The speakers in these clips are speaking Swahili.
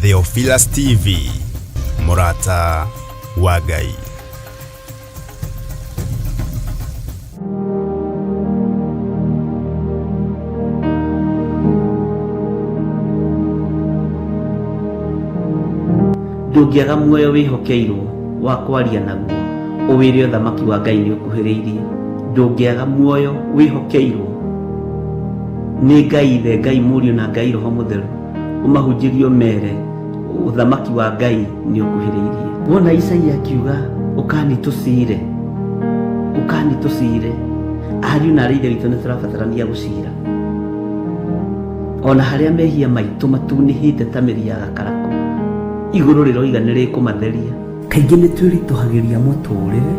Theophilus TV, Murata wa Ngai. Ndũngĩaga muoyo wĩhokeirwo wa kwaria naguo ũwĩre ũthamaki wa Ngai nĩ ũkuhĩrĩirie. Ndũngĩaga muoyo wĩhokeirwo nĩ Ngai Ithe, Ngai Mũriũ na Ngai Roho Mũtheru, ũmahunjĩrio mere ũthamaki wa Ngai nĩ ũkuhĩrĩirie. Wona Isaia akiuga ũkanitũcire, ariũ na arĩithe witũ nĩ tũrabatarania gũcira. Ona harĩa mehia maitũ matunĩhĩte ta mĩri ya gakarakũ, igũrũ rĩroiga nĩ rĩkũmatheria. Kaingĩ nĩ twĩritũhagĩria mũtũrĩre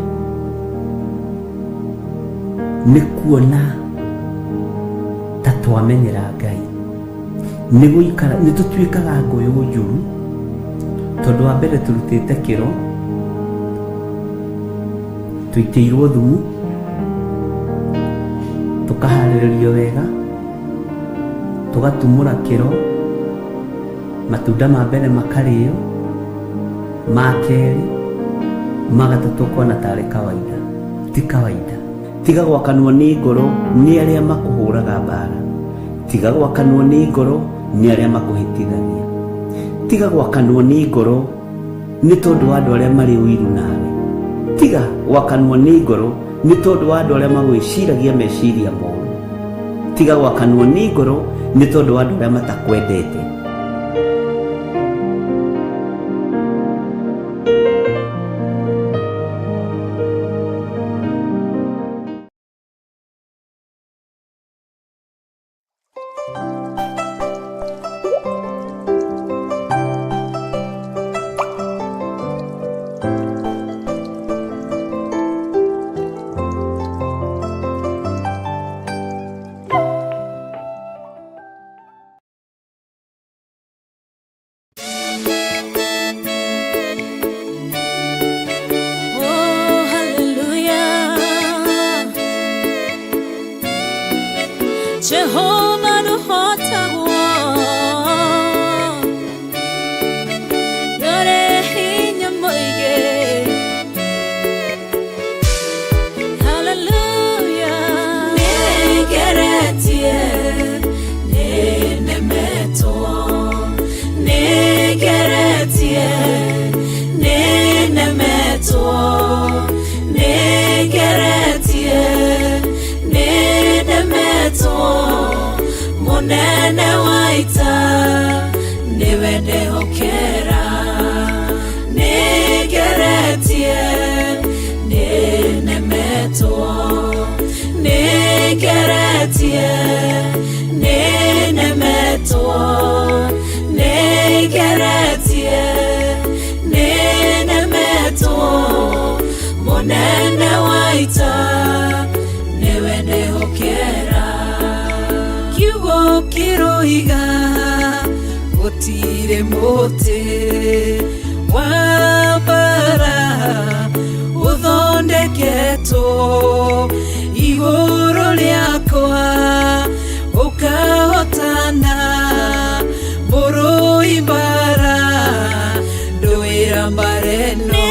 nĩ kuona ta twamenyera Ngai, nĩ tũtuĩkaga ngũyũ njũru tondũ wa mbere tũrutĩte kĩro, tũitĩirwo thumu, tũkaharĩrĩrio wega, tũgatumũra kĩro, matunda ma mbere makarĩo, ma kerĩ, magatatũ kuona tarĩ kawaida. Ti kawaida. Tiga gwakanwo nĩ ngoro nĩ arĩa makũhũraga mbara, tiga gwakanwo nĩ ngoro nĩ arĩa makũhĩtithagia, tiga gwakanwo nĩ ngoro nĩ tondũ wa andũ arĩa marĩ ũiru nawe, tiga gwakanwo nĩ ngoro nĩ tondũ wa andũ arĩa magwĩciragia meciria moru, tiga gwakanwo nĩ ngoro nĩ tondũ wa andũ arĩa matakwendete. Jehovah no hotago yore hinya moige. Hallelujah. Negeretie nenemeto, negeretie nenemeto, negeretie nenemeto. Munene waita niwe ndehokera, negeretie nenemetwo, negeretie nenemetwo, negeretie nenemetwo. Munene waita niwe ndehokera. Kiugo kiroiga gũtirĩ mũtĩ wa mbara ũthondeketwo igũrũ rĩakwa ũkahotana mũrũi mbara ndũĩra mbara ĩno.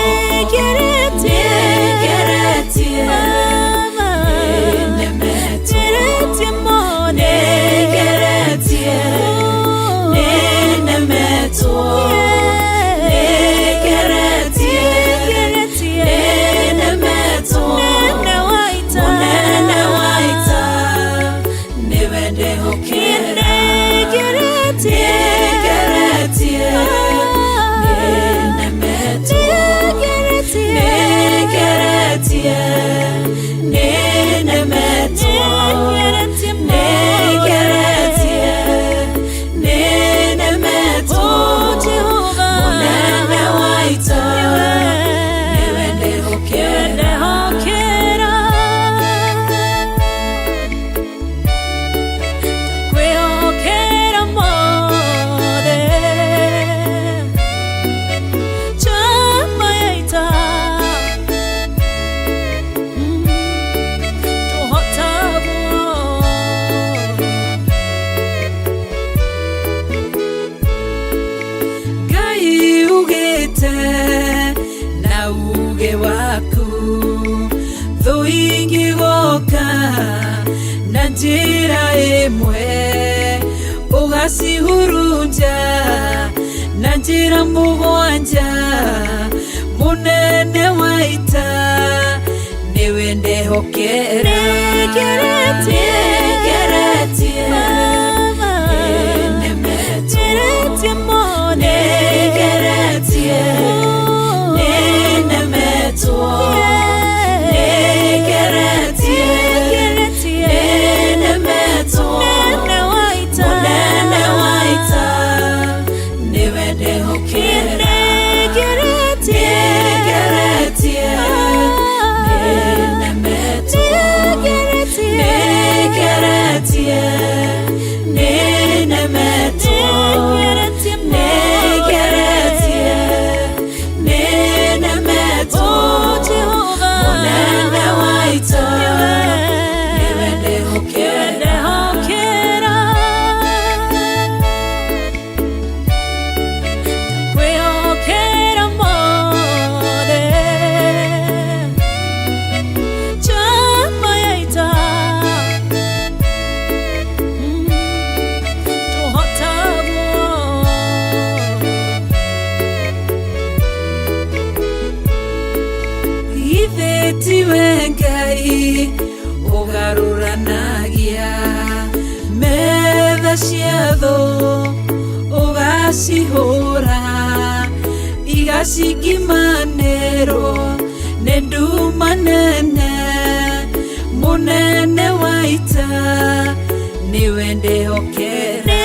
Oh wendete na uge waku thũ ingĩgoka na njĩra ĩmwe ũgacihurunja na njĩra mũgwanja mũnene wa ita nĩwe ndehokera tiwe Ngai ũgarũranagia metha cia thũ ũgacihũra igacigimanĩrwo nĩ nduma nene mũnene wa ita nĩwe ndĩhokera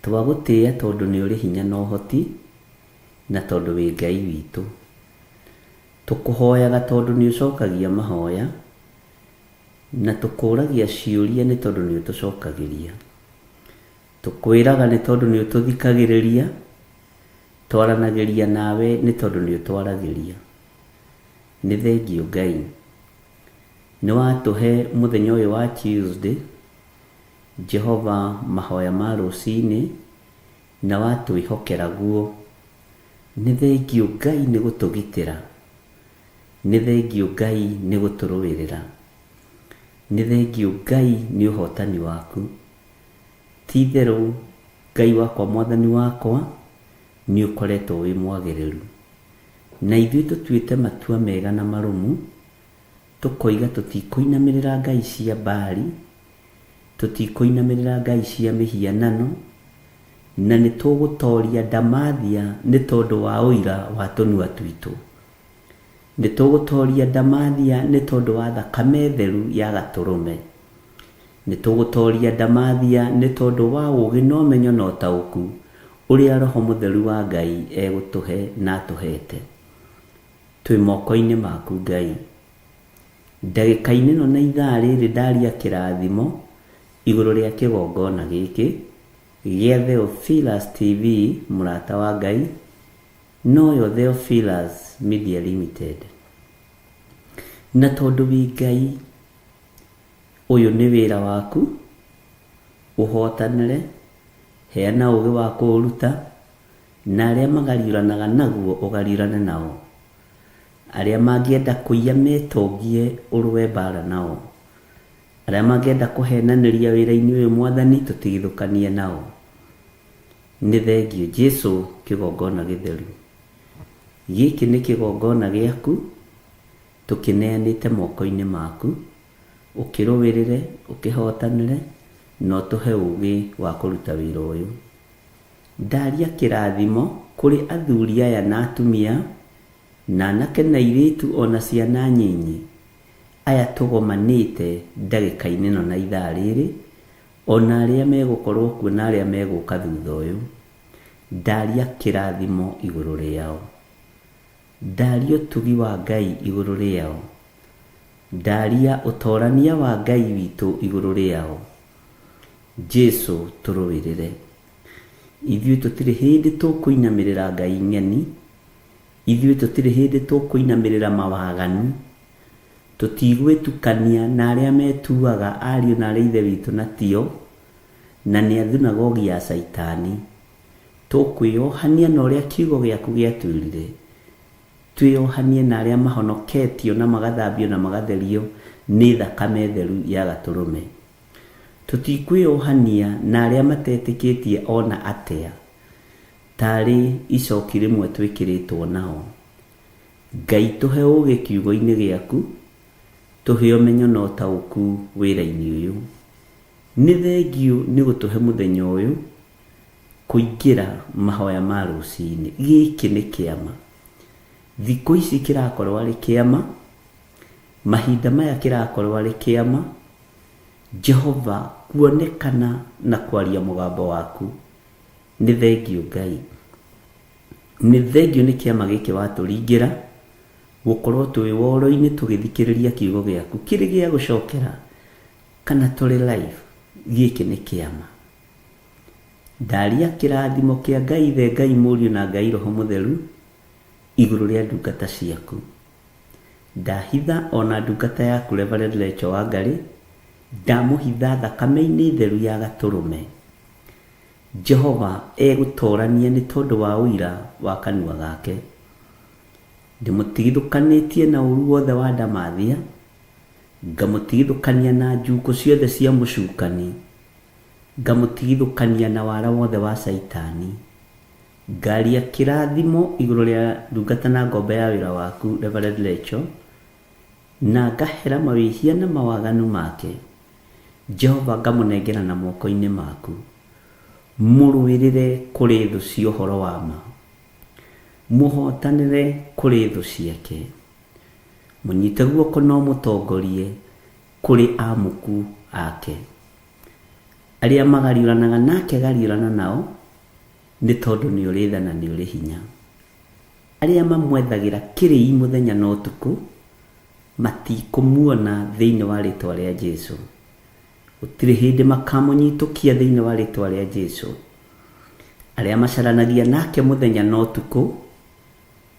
twagũtĩĩa tondũ nĩ ũrĩ hinya na ũhoti na tondũ wĩ Ngai witũ. Tũkũhoyaga tondũ nĩ ũcokagia mahoya na tũkũragia ciũria nĩ tondũ nĩ ũtũcokagĩria. Tũkwĩraga nĩ tondũ nĩ ũtũthikagĩrĩria, twaranagĩria nawe nĩ tondũ nĩ ũtwaragĩria. Nĩ thengiũ Ngai, nĩ watũhe mũthenya ũyũ wa Tuesday Jehova mahoya ma rũcinĩ na watwĩhokera guo. Nĩ thengiũ Ngai nĩ gũtũgitĩra, nĩ thengiũ Ngai nĩ gũtũrũĩrĩra, nĩ thengiũ Ngai nĩ ũhotani waku. Ti itherũ Ngai wakwa mwathani wakwa nĩ ũkoretwo wĩ mwagĩrĩru, na ithuĩ tũtuĩte matua mega na marũmu, tũkoiga tũtikũinamĩrĩra ngai cia Baali, tũtikũinamĩrĩra ngai cia mĩhianano, na nĩ tũgũtoria Ndamathia nĩ tondũ wa ũira wa tũnua twitũ. Nĩ tũgũtoria Ndamathia nĩ tondũ wa thakame theru ya Gatũrũme. Nĩ tũgũtoria Ndamathia nĩ tondũ wa ũũgĩ na ũmenyo na ũtaũku uria Roho Mutheru wa Ngai egũtũhe na atũhete. Twĩ moko-inĩ maku Ngai. Ndagĩka-inĩ ĩno na ithaa rĩrĩ ndaria kĩrathimo igũrũ rĩa kĩgongona gĩkĩ gĩa Theophilus TV mũrata wa Ngai, noyo Theophilus Media Limited. Na tondũ wĩ Ngai, ũyũ nĩ wĩra waku, ũhotanĩre, heana ũũgĩ wa kũũruta, na arĩa magariũranaga naguo ũgariũrane nao. Arĩa mangĩenda kũiya metongie ũrũe mbara nao. Arĩa mangĩenda kũhenanĩria wĩra-inĩ ũyũ Mwathani tũtigithũkanie nao. Nĩ thengiũ Jesũ kĩgongona gĩtheru. Gĩkĩ nĩ kĩgongona gĩaku, tũkĩneanĩte moko-inĩ maku, ũkĩrũĩrĩre, ũkĩhotanĩre, na ũtũhe ũũgĩ wa kũruta wĩra ũyũ. Ndaria kĩrathimo kũrĩ athuri aya na atumia, na anake na airĩtu ona ciana nyinyi, aya tũgomanĩte ndagĩka-inĩ ĩno na ithaa rĩrĩ, ona arĩa megũkorwo kuo na arĩa megũka thutha ũyũ. Ndaria kĩrathimo igũrũ rĩao. Ndaria ũtugi wa Ngai igũrũ rĩao. Ndaria ũtorania wa Ngai witũ igũrũ rĩao. Jesũ tũrũĩrĩre. Ithuĩ tũtirĩ hĩndĩ tũkũinamĩrĩra Ngai ng'eni. Ithuĩ tũtirĩ hĩndĩ tũkũinamĩrĩra mawaganu. Tũtigwĩtukania na arĩa metuaga ariũ na arĩa ithe witũ na tio, na nĩ athunagogi ya Saitani. Tũkwĩyohania na ũrĩa kiugo gĩaku gĩatwĩrire. Twĩyohanie na arĩa mahonoketio na magathambio na magatherio nĩ thakame theru ya Gatũrũme. Tũtikwĩyohania na arĩa matetĩkĩtie ona atĩa, tarĩ icoki rĩmwe twĩkĩrĩtwo nao. Ngai tũhe ũũgĩ kiugo-inĩ gĩaku, tũhe ũmenyo na ũtaũku wĩra-inĩ ũyũ. Nĩ thengiũ nĩ gũtũhe mũthenya ũyũ kũingĩra mahoya ma rũciinĩ. Gĩkĩ nĩ kĩama. Thikũ ici kĩrakorwo arĩ kĩama, mahinda maya kĩrakorwo arĩ kĩama. Jehova, kuonekana na kwaria mũgambo waku. Nĩ thengiũ Ngai. Nĩ thengiũ nĩ kĩama gĩkĩ watũringĩra, gũkorwo twĩ woro-inĩ tũgĩthikĩrĩria kiugo gĩaku kĩrĩ gĩa gũcokera kana tũrĩ live. Gĩkĩ nĩ kĩama. Ndaria kĩrathimo kĩa Ngai Ithe, Ngai Mũriũ na Ngai Roho Mũtheru igũrũ rĩa ndungata ciaku. Ndahitha ona ndungata yaku Reverend Rachel Wangarĩ, ndamũhitha thakame-inĩ theru ya Gatũrũme. Jehova egũtorania nĩ tondũ wa ũira wa kanua gake. Ndĩmũtigithũkanĩtie na ũru wothe wa ndamathia, ngamũtigithũkania na njukũ ciothe cia mũcukani, ngamũtigithũkania na wara wothe wa Saitani. Ngaria kĩrathimo igũrũ rĩa ndungata na ngombe ya wĩra waku Reverend Rachel, na ngahera mawĩhia na mawaganu make. Jehova, ngamũnengera na moko-inĩ maku. Mũrũĩrĩre kũrĩ thũ cia ũhoro wa ma. Mũhotanĩre kũrĩ thũ ciake. Mũnyite guoko no mũtongorie kũrĩ amuku ake. Arĩa magariũranaga nake gariũrana nao, nĩ tondũ nĩ ũrĩ tha na nĩ ũrĩ hinya. Arĩa mamwethagĩra kĩrĩi mũthenya na ũtukũ, matikũmuona thĩinĩ wa rĩtwa rĩa Jesũ. Gũtirĩ hĩndĩ makamũnyitũkia thĩinĩ wa rĩtwa rĩa Jesũ. Arĩa macaranagia nake mũthenya na ũtukũ,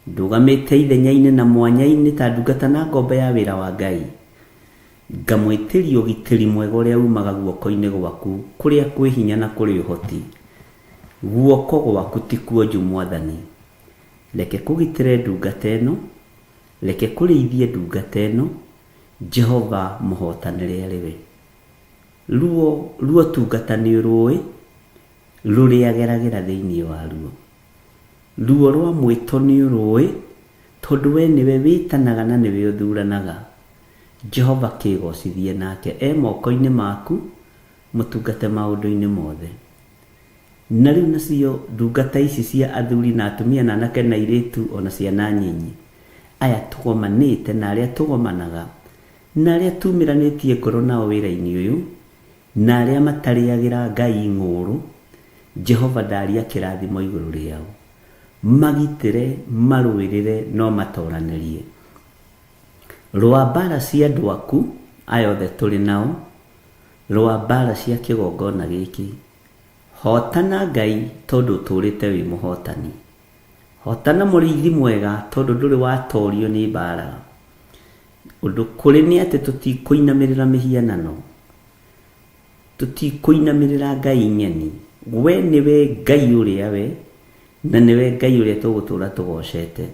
ndũgamĩte ithenya-inĩ na mwanya-inĩ ta ndungata na ngombe ya wĩra wa Ngai, ngamwĩtĩria ũgitĩri mwega ũrĩa umaga guoko-inĩ gwaku kũrĩa kwĩ hinya na kũrĩ ũhoti. Guoko gwaku ti kuonju Mwathani. Reke kũgitĩre ndungata ĩno, reke kũrĩithie ndungata ĩno. Jehova, mũhotanĩre arĩ we. Ruo tungata nĩ ũrũĩ, rũrĩageragĩra thĩinĩ waruo. Ruo rwa mwĩto nĩ ũrũĩ, tondũ we nĩwe wĩtanaga na nĩwe ũthuranaga. Jehova, kĩgocithie nake moko-inĩ maku, mũtungate maũndũ-inĩ mothe. Na rĩu nacio ndungata ici cia athuri na atumia na anake na airĩtu ona ciana nyinyi, aya tũgomanĩte na arĩa tũgomanaga, na arĩa tumĩranĩtie ngoro nao wĩra-inĩ ũyũ, na arĩa matarĩagĩra Ngai ng'ũrũ, Jehova ndaria kĩrathimo igũrũ rĩao, magitĩre, marũĩrĩre, no matoranĩrie. Rwa mbara cia andũ aku aya othe tũrĩ nao, rwa mbara cia kĩgongona gĩkĩ, hotana Ngai tondũ ũtũrĩte wĩ mũhotani. Hotana mũrĩithi mwega tondũ ndũrĩ watorio nĩ mbara. Ũndũ kũrĩ nĩ atĩ tũtikũinamĩrĩra mĩhianano, tũtikũinamĩrĩra ngai nyeni. We nĩwe Ngai ũrĩa we, na nĩwe Ngai ũrĩa tũgũtũra tũgocete.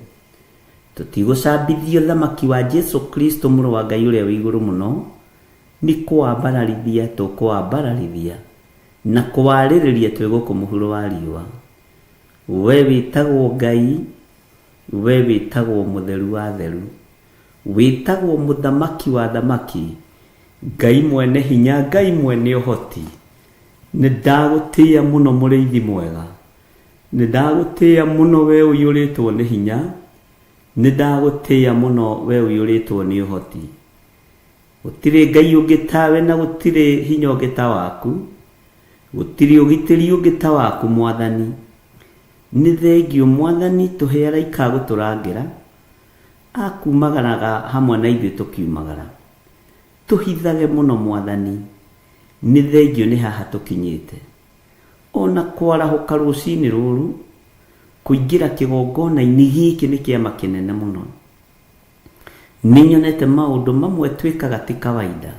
Tũtigũcambithia ũthamaki wa Jesu Kristo mũrũ wa Ngai ũrĩa wĩ igũrũ mũno, nĩ kũwambararithia tũkũwambararithia na kũwarĩrĩria twĩ gũkũ mũhuro wa riũa. We wĩtagwo Ngai, we wĩtagwo mũtheru wa theru, wĩtagwo mũthamaki wa thamaki, Ngai mwene hinya, Ngai mwene ũhoti. Nĩndagũtĩĩa mũno mũrĩithi mwega, nĩndagũtĩĩa mũno we ũiyũrĩtwo nĩ hinya, nĩndagũtĩĩa mũno we ũiyũrĩtwo nĩ ũhoti. Gũtirĩ Ngai ũngĩ tawe na gũtirĩ hinya ũngĩ ta waku, gũtirĩ ũgitĩri ũngĩ ta waku Mwathani. Nĩ thengio Mwathani tũhe araika gũtũrangĩra, akumagaraga hamwe na ithuĩ tũkiumagara. Tũhithage mũno Mwathani, nĩ thengio nĩ haha tũkinyĩte. Ona kwarahũka rũcinĩ rũrũ, kũingĩra kĩgongona-inĩ gĩkĩ nĩ kĩama kĩnene mũno. Nĩnyonete maũndũ mamwe twĩkaga ti kawaida,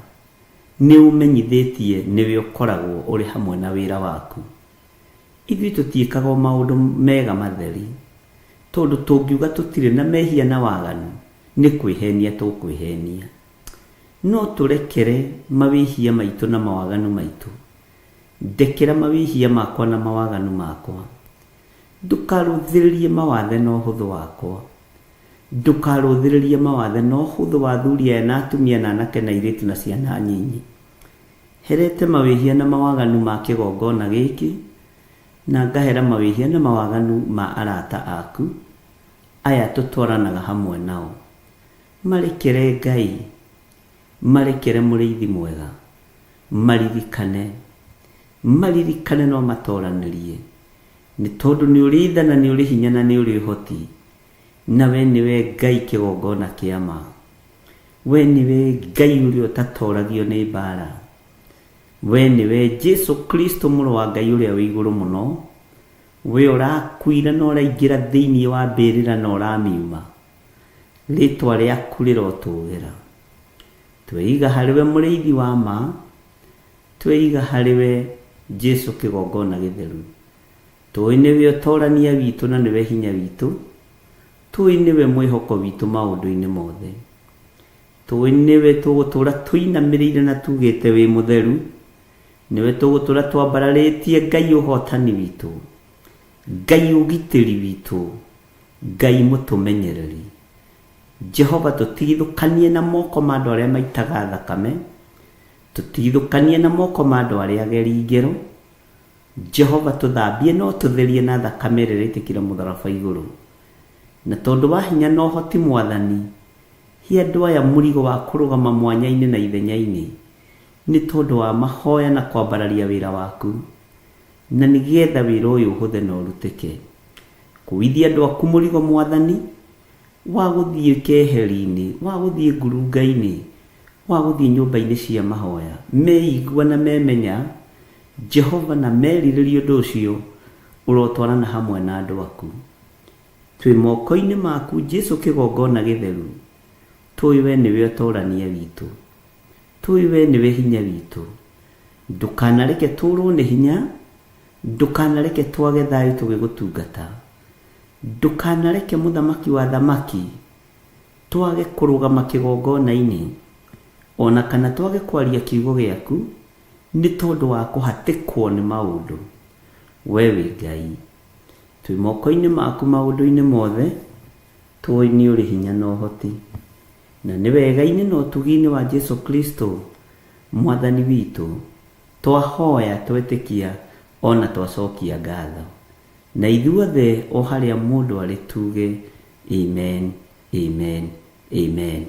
nĩ ũmenyithĩtie nĩwe ũkoragwo ũrĩ hamwe na wĩra waku. Ithuĩ tũtiĩkaga maũndũ mega matheri, tondũ tũngiuga tũtirĩ na mehia na waganu, nĩ kwĩhenia tũkwĩhenia. No tũrekere mawĩhia maitũ na mawaganu maitũ. Ndekera mawĩhia makwa na mawaganu makwa. Ndũkarũthĩrĩrie mawathe na ũhũthũ wakwa. Ndũkarũthĩrĩrie mawathe na ũhũthũ wa athuri aya na atumia na anake na airĩtu na ciana nyinyi. Herete mawĩhia na mawaganu ma kĩgongona gĩkĩ, na ngahera mawĩhia na mawaganu ma arata aku, aya tũtwaranaga hamwe nao. Marekere Ngai, marekere mũrĩithi mwega, maririkane no matoranĩrie. Nĩ tondũ nĩ ũrĩ tha na nĩ ũrĩ hinya na nĩ ũrĩ ũhoti, na we nĩwe Ngai kĩgongona kĩa ma. We nĩwe Ngai ũrĩa ũtatoragio nĩ mbara. We nĩwe Jesu Kristo mũrũ wa Ngai ũrĩa wĩ igũrũ mũno, we ũrakuire na ũraingĩra thĩinĩ wa mbĩrĩra na ũramiuma. Rĩtwa rĩaku rĩrotũgĩra. Tweiga harĩwe mũrĩithi wa ma, tweiga harĩwe Jesu kĩgongona gĩtheru. Tũĩ nĩwe ũtorania witũ na nĩwe hinya witũ, tũĩ nĩwe mwĩhoko witũ maũndũ-inĩ mothe. Tũĩ nĩwe tũgũtũra tũinamĩrĩire na tugĩte wĩ mũtheru, nĩwe tũgũtũra twambararĩtie Ngai ũhotani witũ, Ngai ũgitĩri witũ, Ngai mũtũmenyereri. Jehova tũtigithũkanie na moko ma andũ arĩa maitaga thakame, tũtigithũkanie na moko ma andũ arĩa ageri ngero. Jehova tũthambie no tũtherie na thakame ĩrĩa ĩraitĩkĩra mũtharaba igũrũ. Na tondũ wa hinya na ũhoti Mwathani, hi andũ aya mũrigo wa kũrũgama mwanya-inĩ na ithenya-inĩ, nĩ tondũ wa mahoya na kwambararia wĩra waku, na nĩgetha wĩra ũyũ ũhũthe na ũrutĩke. Kũithia andũ aku mũrigo Mwathani, wa gũthiĩ keheri-inĩ, wa gũthiĩ ngurunga-inĩ, wa gũthiĩ nyũmba-inĩ cia mahoya, meigua na memenya Jehova na merirĩrie ũndũ ũcio ũrotwarana hamwe na andũ aku. Twĩ moko-inĩ maku Jesu kĩgongona gĩtheru, tũĩ we nĩwe ũtorania witũ, tũĩ we nĩwe hinya witũ. Ndũkanareke tũrwo nĩ hinya, ndũkanareke twage thayũ tũgĩgũtungata, ndũkanareke mũthamaki wa thamaki twage kũrũgama kĩgongona-inĩ, ona kana twage kwaria kiugo gĩaku, nĩ tondũ wa kũhatĩkwo nĩ maũndũ. We wĩ Ngai, twĩ moko-inĩ maku maũndũ-inĩ mothe, tũĩ nĩ ũrĩ hinya na ũhoti, na nĩ wega-inĩ na ũtugi-inĩ wa Jesu Kristo Mwathani witũ twahoya twetĩkia ona twacokia ngatho. Na ithuothe o harĩa mũndũ arĩ tuge amen, amen, amen.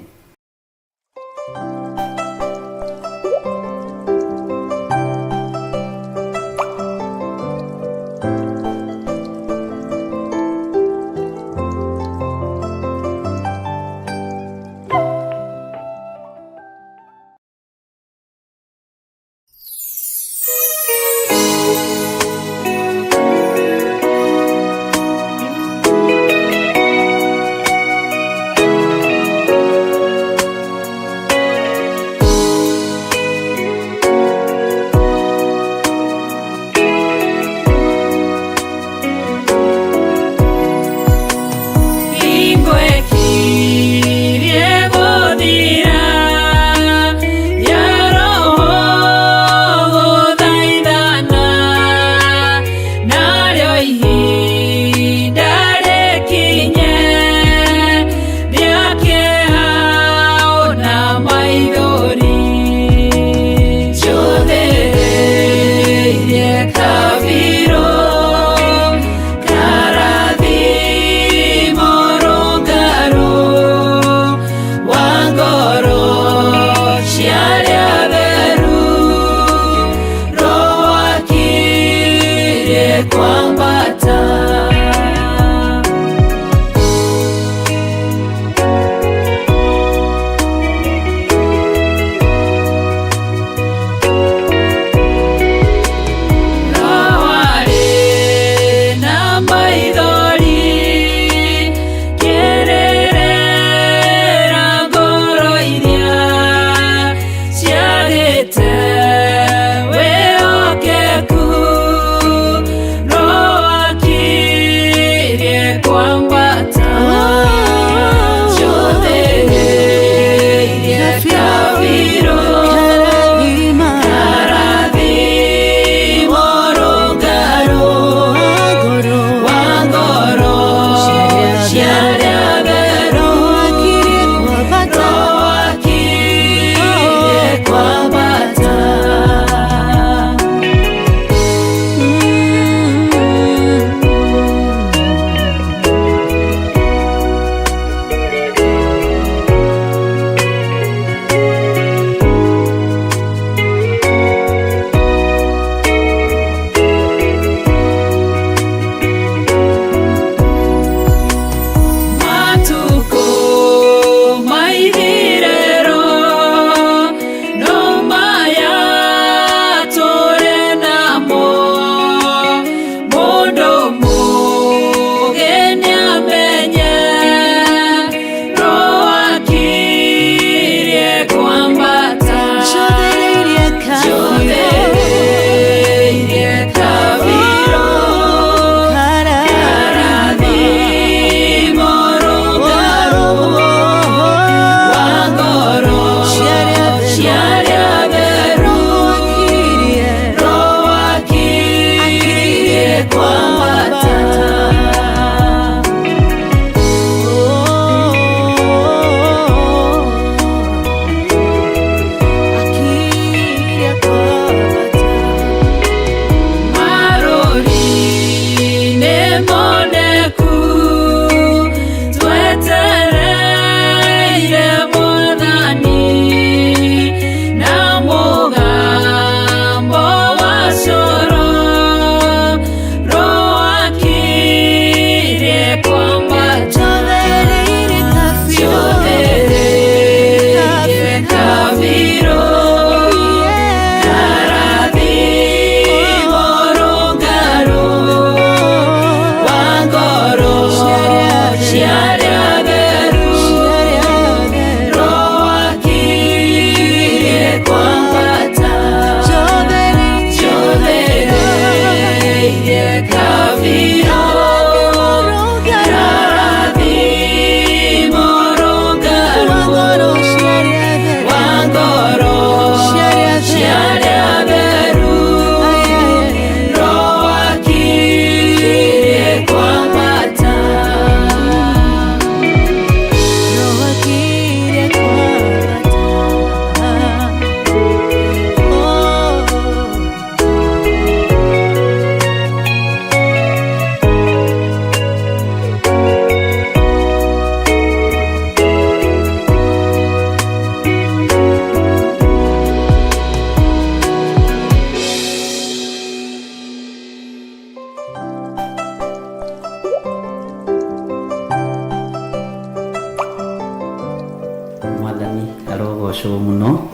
gocwo muno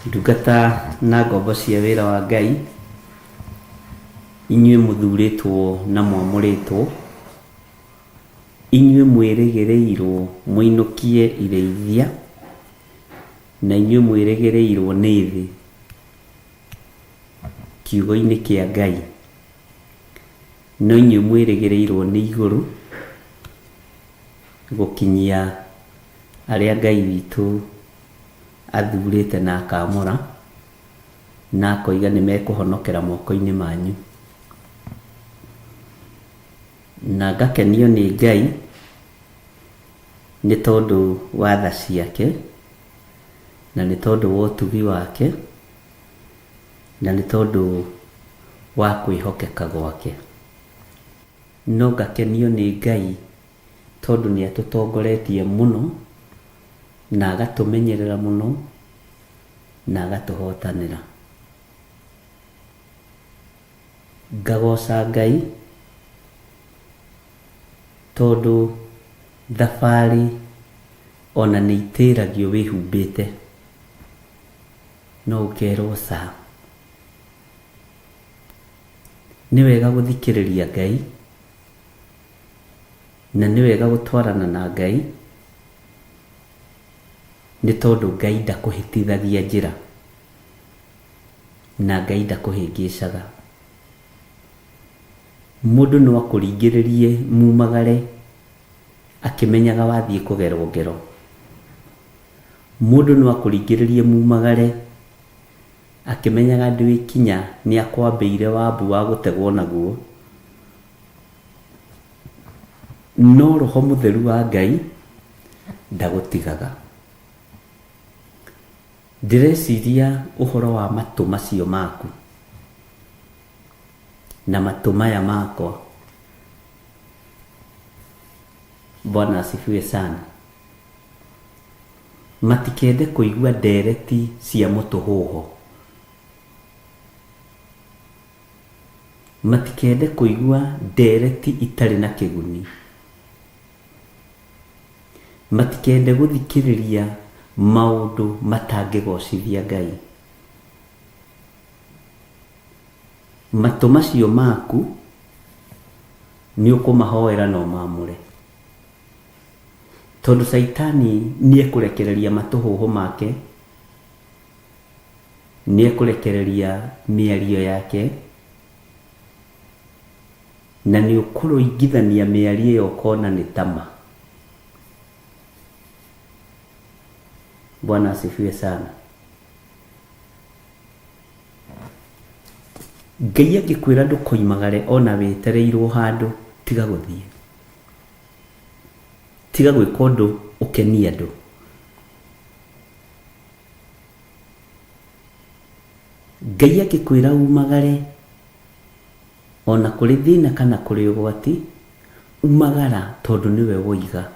ndungata na ngombo cia wĩra wa Ngai, inyuĩ mũthurĩtwo na mwamũrĩtwo, inyuĩ mwĩrĩgĩrĩirwo mũinũkie irĩithia, na inyuĩ mwĩrĩgĩrĩirwo nĩ thĩ kiugo-inĩ kĩa Ngai, no inyuĩ mwĩrĩgĩrĩirwo nĩ igũrũ gũkinyia arĩa Ngai witũ athurĩte na akamũra na akoiga nĩ mekũhonokera moko-inĩ manyu. Na ngakenio nĩ Ngai nĩ tondũ wa tha ciake, na nĩ tondũ wa ũtugi wake, na nĩ tondũ wa kwĩhokeka gwake. No ngakenio nĩ Ngai tondũ nĩ atũtongoretie mũno na agatũmenyerera mũno na agatũhotanĩra. Ngagoca Ngai tondũ thabarĩ ona nĩ itĩragio wĩhumbĩte, no ũkerwo ca. Nĩ wega gũthikĩrĩria Ngai, na nĩ wega gũtwarana na Ngai, nĩ tondũ Ngai ndakũhĩtithagia njĩra na Ngai ndakũhĩngĩcaga. Mũndũ no akũringĩrĩrie mumagare akĩmenyaga wathiĩ kũgerwo ngero. Mũndũ no akũringĩrĩrie mumagare akĩmenyaga ndwĩkinya nĩ akwambĩire wambu wa gũtegwo naguo. No Roho Mũtheru wa Ngai ndagũtigaga. Ndĩreciria ũhoro wa matũ macio maku na matũ maya makwa. Bwana asifiwe sana. Matikende kũigua ndereti cia mũtũhũho, matikende kũigua ndereti itarĩ na kĩguni, matikende gũthikĩrĩria maũndũ matangĩgocithia Ngai. Matũ macio maku nĩ ũkũmahoera na ũmamũre, tondũ Saitani nĩ ekũrekereria matũhũhũ make, nĩ ekũrekereria mĩario yake, na nĩ ũkũrũingithania mĩario ĩyo ũkona nĩ tama. Bwana asifiwe sana. Ngai angĩkwĩra ndũkoimagare ona wetereirwo handũ, tiga gũthiĩ, tiga gwĩka ũndũ ũkenie andũ. Ngai angĩkwĩra umagare ona kũrĩ thĩna kana kũrĩ ũgwati, umagara tondũ nĩwe woiga.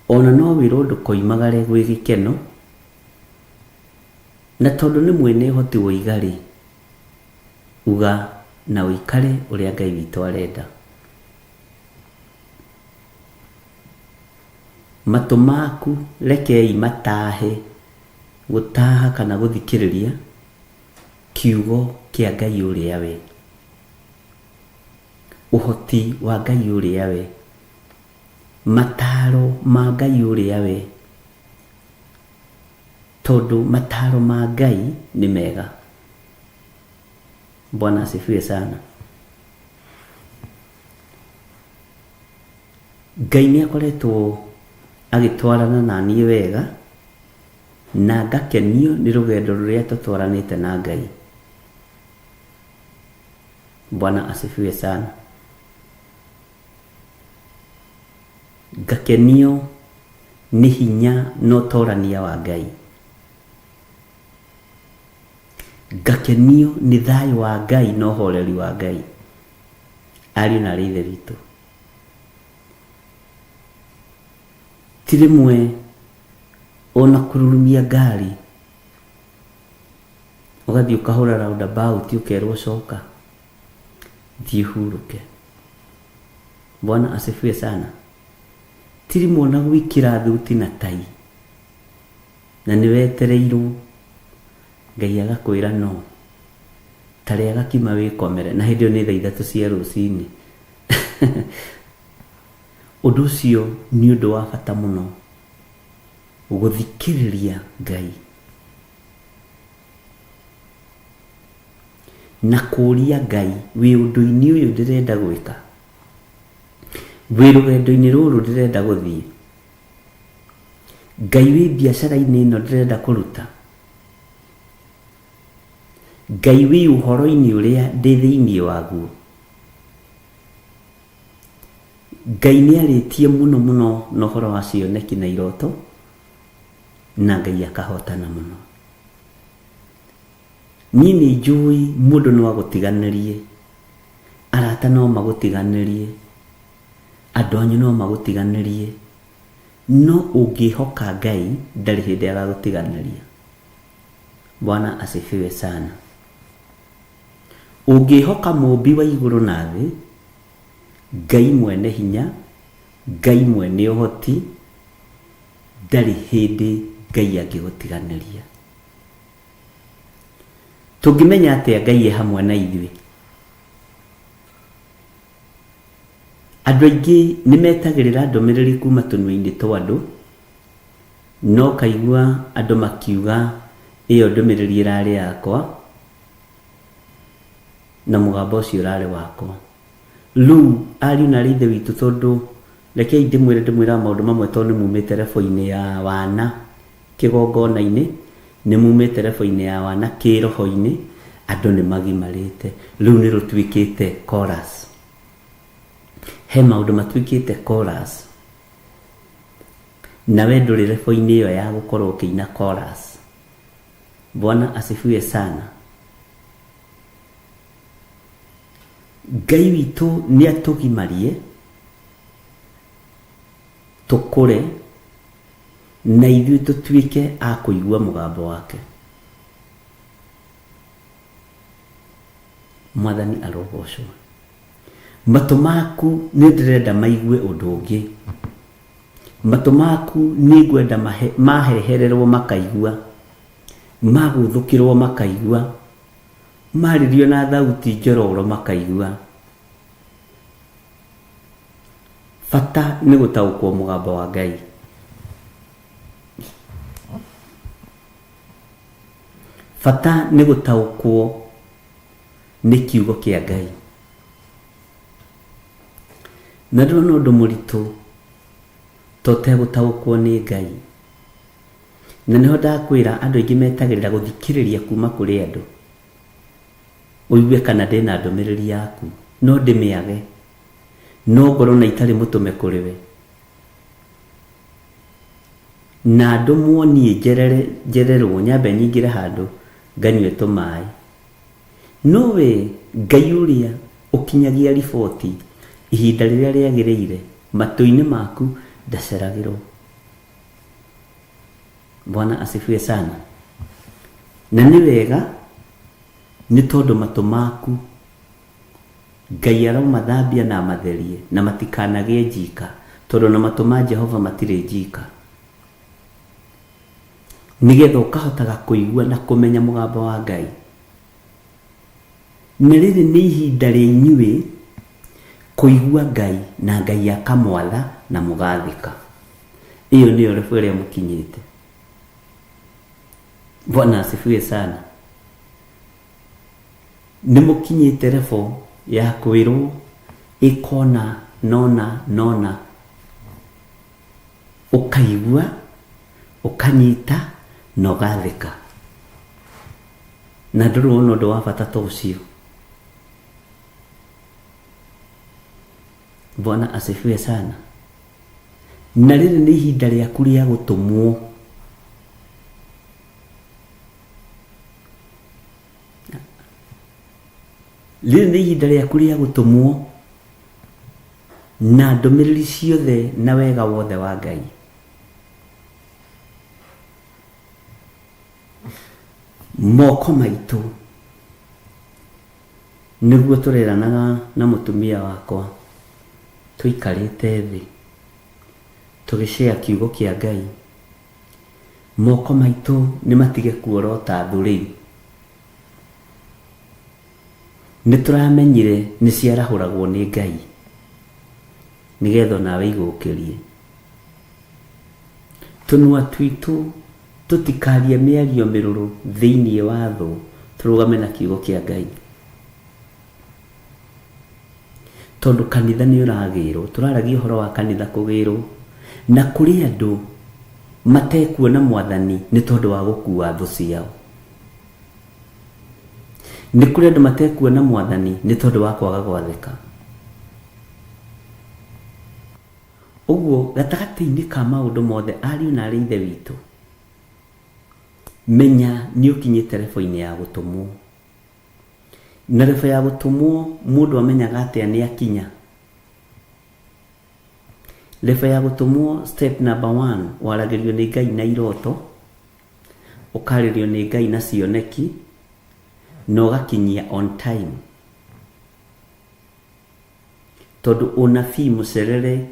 Ona no wĩrwo ndũkoimagare gwĩ gĩkeno, na tondũ nĩ mwene ũhoti woiga rĩ, uga na ũikare ũrĩa Ngai witũ arenda. Matũ maku rekei matahe, gũtaha kana gũthikĩrĩria kiugo kĩa Ngai ũrĩa we, ũhoti wa Ngai ũrĩa we, mataro ma Ngai ũrĩa we, tondũ mataro ma Ngai nĩ mega. Bwana asifiwe sana. Ngai nĩ akoretwo agĩtwarana na niĩ wega, na ngakenio nĩ rũgendo rũrĩa tũtwaranĩte na Ngai. Bwana asifiwe sana. Ngakenio nĩ hinya na ũtorania wa Ngai. Ngakenio nĩ thayũ wa Ngai na ũhoreri wa Ngai. Ariũ na aarĩ a Ithe witũ, ti rĩmwe ona kũrurumia ngari ũgathiĩ ũkahũra roundabout ũkerwo coka, thiĩ hurũke. Bwana asifiwe sana. tiri mona gwikira thuti na tai na nĩ wetereirwo Ngai agakwĩra no tarĩ agakima wĩkomere na hĩndĩ ĩyo nĩ thaa 3 cia rũcinĩ. Ũndũ ũcio nĩ ũndũ wa bata mũno gũthikĩrĩria Ngai na kũria Ngai wĩ ũndũ-inĩ ũyũ ndĩrenda gwĩka, wĩ rũgendo-inĩ rũrũ ndĩrenda gũthiĩ, Ngai wĩ biacara-inĩ ĩno ndĩrenda kũruta, Ngai wĩ ũhoro-inĩ ũrĩa ndĩ thĩinĩ waguo. Ngai nĩ arĩtie mũno mũno na ũhoro wa cioneki na iroto na Ngai akahotana mũno. Niĩ nĩ njũĩ mũndũ no agũtiganĩrie, arata no magũtiganĩrie, andũ anyu no magũtiganĩrie, no ũngĩhoka Ngai ndarĩ hĩndĩ agagũtiganĩria. Bwana asifiwe sana. Ũngĩhoka mũmbi wa igũrũ na thĩ, Ngai mwene hinya, Ngai mwene ũhoti, ndarĩ hĩndĩ Ngai angĩgũtiganĩria. Tũngĩmenya atĩa Ngai e hamwe na ithuĩ? Andũ aingĩ nĩ metagĩrĩra ndũmĩrĩri kuma tũnua-inĩ twa andũ, no kaigua andũ makiuga ĩyo ndũmĩrĩri ĩrarĩ yakwa na mũgambo ũcio ũrarĩ wakwa. Rĩu ariũ na ithe witũ, tondũ rekei ndĩmwĩra maũndũ mamwe, tondũ nĩ mumĩte rebo-inĩ ya wana kĩgongona-inĩ, nĩ mumĩte rebo-inĩ ya wana kĩroho-inĩ, andũ nĩ magimarĩte. Rĩu nĩ rũtuĩkĩte chorus. He maũndũ matuĩkĩte chorus, na we ndũrĩ rebo-inĩ ĩyo ya gũkorwo ũkĩina chorus. Bwana asifiwe sana. Ngai witũ nĩ atũgimarie tũkũre na ithuĩ tũtuĩke a kũigua mũgambo wake. Mwathani arogocwo. Matũ maku nĩ ndĩrenda maigue ũndũ ũngĩ. Matũ maku nĩ ngwenda mahehererwo makaigua, magũthũkĩrwo makaigua, marĩrio na thauti njororo makaigua. Bata nĩ gũtaũkwo mũgambo wa Ngai. Bata nĩ gũtaũkwo nĩ kiugo kĩa Ngai. Na ndĩrona ũndũ mũritũ tũtegũtaũkwo nĩ Ngai. Na nĩho ndakwĩra andũ aingĩ metagĩrĩra gũthikĩrĩria kuma kũrĩ andũ, ũigue kana ndĩna ndũmĩrĩri yaku, no ndĩmĩage, no ngorwo na itarĩ mũtũme kũrĩ we, na andũ muonie njererwo nyambe nyingĩre handũ nganyue tũmaĩ. No we Ngai ũrĩa ũkinyagia riboti ihinda rĩrĩa rĩagĩrĩire, matũ-inĩ maku ndaceragĩrwo. Bwana asifiwe sana. Na nĩ wega, nĩ tondũ matũ maku Ngai aromathambia na matherie na matikanagĩe njika, tondũ na matũ ma Jehova matirĩ njika, nĩgetha ũkahotaga kũigua na kũmenya mũgambo wa Ngai. Na rĩrĩ nĩ ihinda rĩa inyuĩ kũigua Ngai na Ngai akamwatha na mũgathĩka. Iyo nĩyo rebo ĩrĩa mũkinyĩte. Bwana asifiwe sana. Nĩ mũkinyĩte rebo ya kwĩrwo ikona nona, ũkaigua, ũkanyita na ũgathĩka. Na ndũrona ũndũ wa bata ta ũcio. Bwana asifiwe sana. Na rĩrĩ nĩ ihinda rĩaku rĩa gũtũmwo. Rĩrĩ nĩ ihinda rĩaku rĩa gũtũmwo na ndũmĩrĩri ciothe na wega wothe wa Ngai. Moko maitũ nĩguo tũreranaga na mũtumia wakwa, tũikarĩte thĩ tugishare kiugo kia Ngai moko maitu ni matige kuorota thuri nituramenyire ni ciarahuragwo ni Ngai nigetho nawe igukirie tunua twitu tutikarie miario miruru thiini wa thu turugame na kiugo kia Ngai tondu kanitha ni uragirwo turaragia uhoro wa kanitha kugirwo na kuri andu matekuona mwathani ni tondu wa gukua thu ciao ni kuri andu matekuona mwathani ni tondu wa kwaga gwathika uguo gatagati-ini ka maundu mothe ariu na ithe witu menya ni ukinyite revo-ini ya gutumwo na revo ya gutumwo mundu amenyaga atia ni akinya revo ya gutumwo step number 1 waragirio ni Ngai na iroto ukaririo ni Ngai na cioneki no gakinyia on time tondu unabii mucerere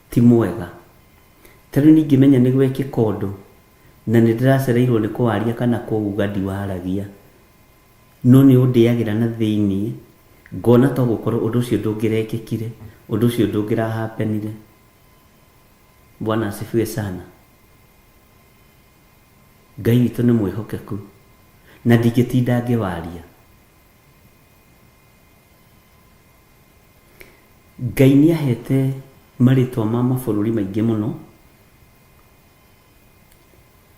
ti mwega tari ningi menya ni gweke kondu na nindiracereirwo ni kuaria kana kuuga ndiwaragia no ni undiagira na thiini ngona to gukorwo undu ucio ndungirekekire undu ucio ndungirahapenire Bwana asifiwe sana Ngai witu ni mwihokeku na ndigitinda ngiwaria Ngai ni ahete maritwa ma mabururi maingi muno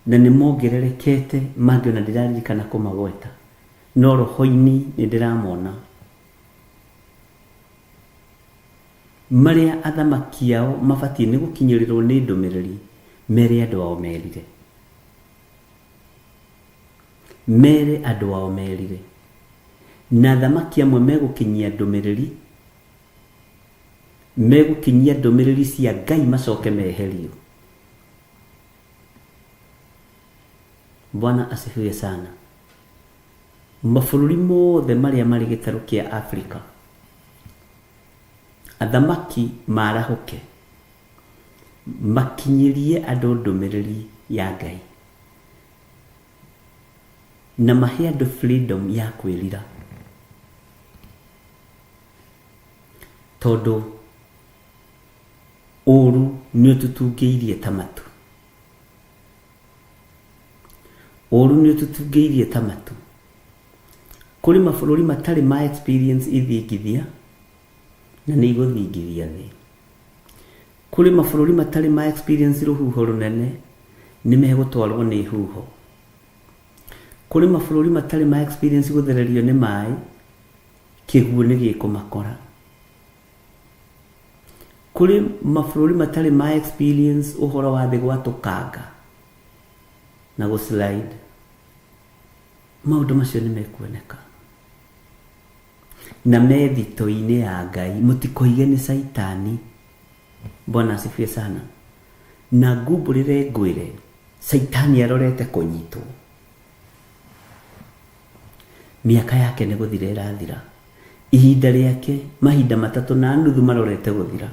na ni mongererekete mangi ona ndiraririkana kumagweta no roho-ini ni ndiramona maria athamaki ao mabatie ni gukinyirirwo ni ndumiriri mere andu ao merire na athamaki amwe megukinyia ndumiriri megukinyia ndumiriri cia Ngai macoke meherio Bwana asifiwe sana mabururi mothe maria mari gitaru kia Afrika athamaki marahuke makinyirie andu ndumiriri ya Ngai na mahe andu freedom ya kwirira tondu uru ni tutungeirie tamatu kuri mabururi matari ma experience ithingithia na ni iguthingithia thi kuri mabururi matari ma experience ruhuho runene ni megutwarwo ni huho kuri mabururi matari ma experience guthererio ni mai kiguo ni gikumakora kuri mabururi matari ma experience uhoro wa thi gwatukanga na go slide maundu macio ni mekuoneka na methito-ini ya Ngai mutikoige ni saitani Bwana asifiwe sana na ngumburire ngwire saitani arorete kunyitwo miaka yake ni guthira irathira ihinda riake mahinda 3 na nuthu marorete guthira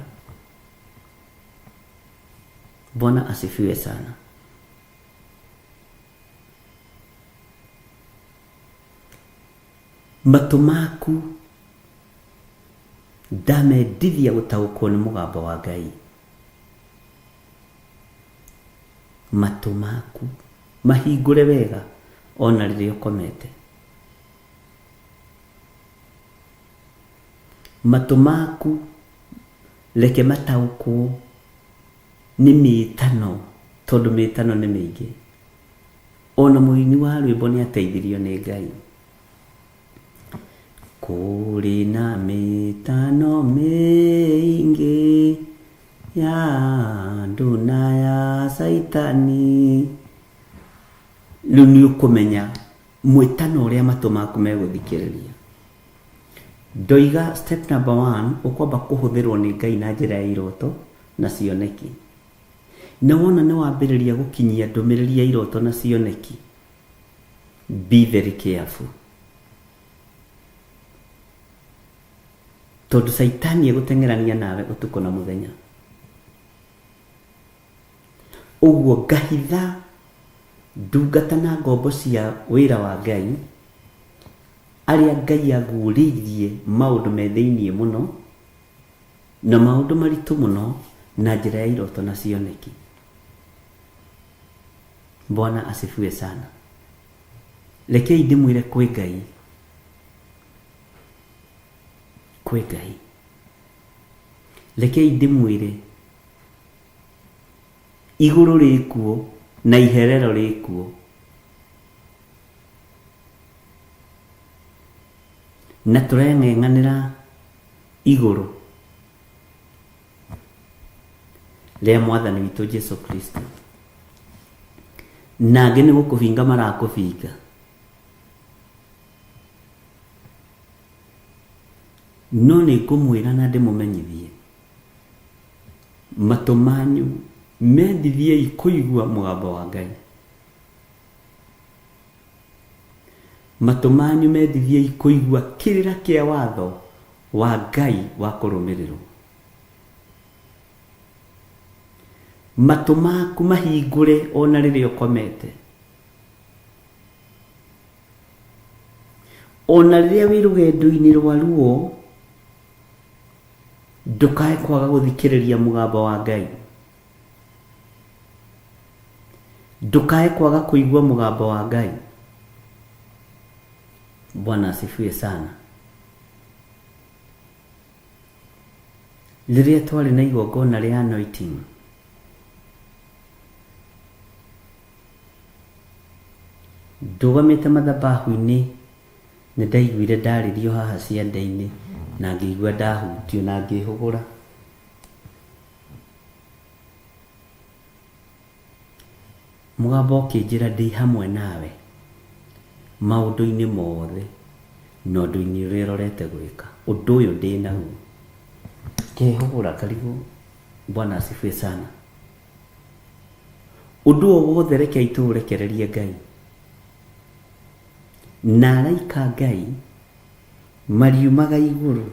Bwana asifiwe sana matumaku ndamendithia gutaukwo ni mugambo wa Ngai matumaku mahingure wega ona riria ukomete matumaku leke mataukwo ni mitano tondu mitano ni mingi ona muini wa rwimbo ni ateithirio ni Ngai kuri na mitano mingi ya nduna ya saitani luni ukumenya mwitano uria matumaku meguthikiriria ndoiga step number 1 ukwamba kuhuthirwo ni Ngai na njira ya iroto na cioneki na wona ni wambiriria gukinyia ndumiriri ya iroto na cioneki be very careful tondu saitani eguteng'erania nawe utuko na muthenya Ũguo ngahitha ndungata na ngombo cia wĩra wa Ngai arĩa Ngai aguũrĩirie maũndũ me thĩiniĩ mũno na maũndũ maritũ mũno na njĩra ya iroto na cioneki. Bwana asifiwe sana. Rekei ndĩmwĩre kwĩ Ngai. Kwĩ Ngai. Rekei ndĩmwĩre igũrũ rĩkuo na iherero rĩkuo. Na tũreng'eng'anĩra igũrũ rĩa Mwathani witũ Jesu Kristo. Nangĩ nĩ gũkũbinga marakũbinga. No nĩ ngũmwĩra na ndĩmũmenyithie, matũ manyu mendithiei kũigua mũgambo wa Ngai. Matũ manyu mendithiei kũigua kĩrĩra kĩa watho wa Ngai wa kũrũmĩrĩrwo. Matũ maku mahingũre ona rĩrĩa ũkomete. Ona rĩrĩa wĩ rũgendo-inĩ rwa ruo, ndũkae kwaga gũthikĩrĩria mũgambo wa Ngai. Ndũkae kwaga kũigua mũgambo wa Ngai. Bwana asifiwe sana. Rĩrĩa twarĩ na igongona rĩa anointing, ndũgamĩte mathabahu-inĩ nĩ ndaiguire ndarĩrio haha ciande-inĩ na ngĩigua ndahutio na ngĩhũgũra. Mũgambo ũkĩnjĩra ndĩ hamwe nawe maũndũ-inĩ mothe na ũndũ-inĩ ũrĩa ũrorete gwĩka. Ũndũ ũyũ ndĩ naguo. Ngĩhũgũra karibu. Bwana asifiwe sana. Ũndũ o wothe rekei tũũrekererie Ngai. Na araika Ngai mariumaga igũrũ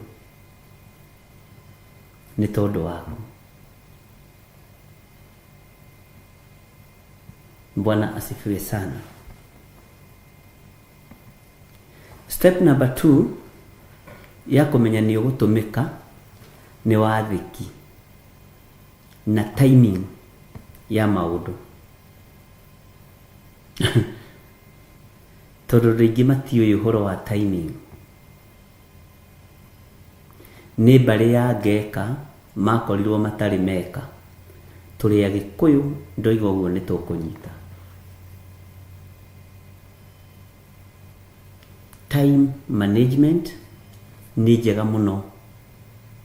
nĩ tondũ waku. Bwana asifiwe sana. Step number 2 ya kũmenya nĩ ũgũtũmĩka nĩ wathĩki na timing ya maũndũ. Tondũ rĩngĩ matiũĩ ũhoro wa timing. Nĩ mbarĩ ya Ngeka makorirwo matarĩ meka. Tũrĩ Agĩkũyũ ndoiga ũguo nĩ tũkũnyita. Time management nĩ njega mũno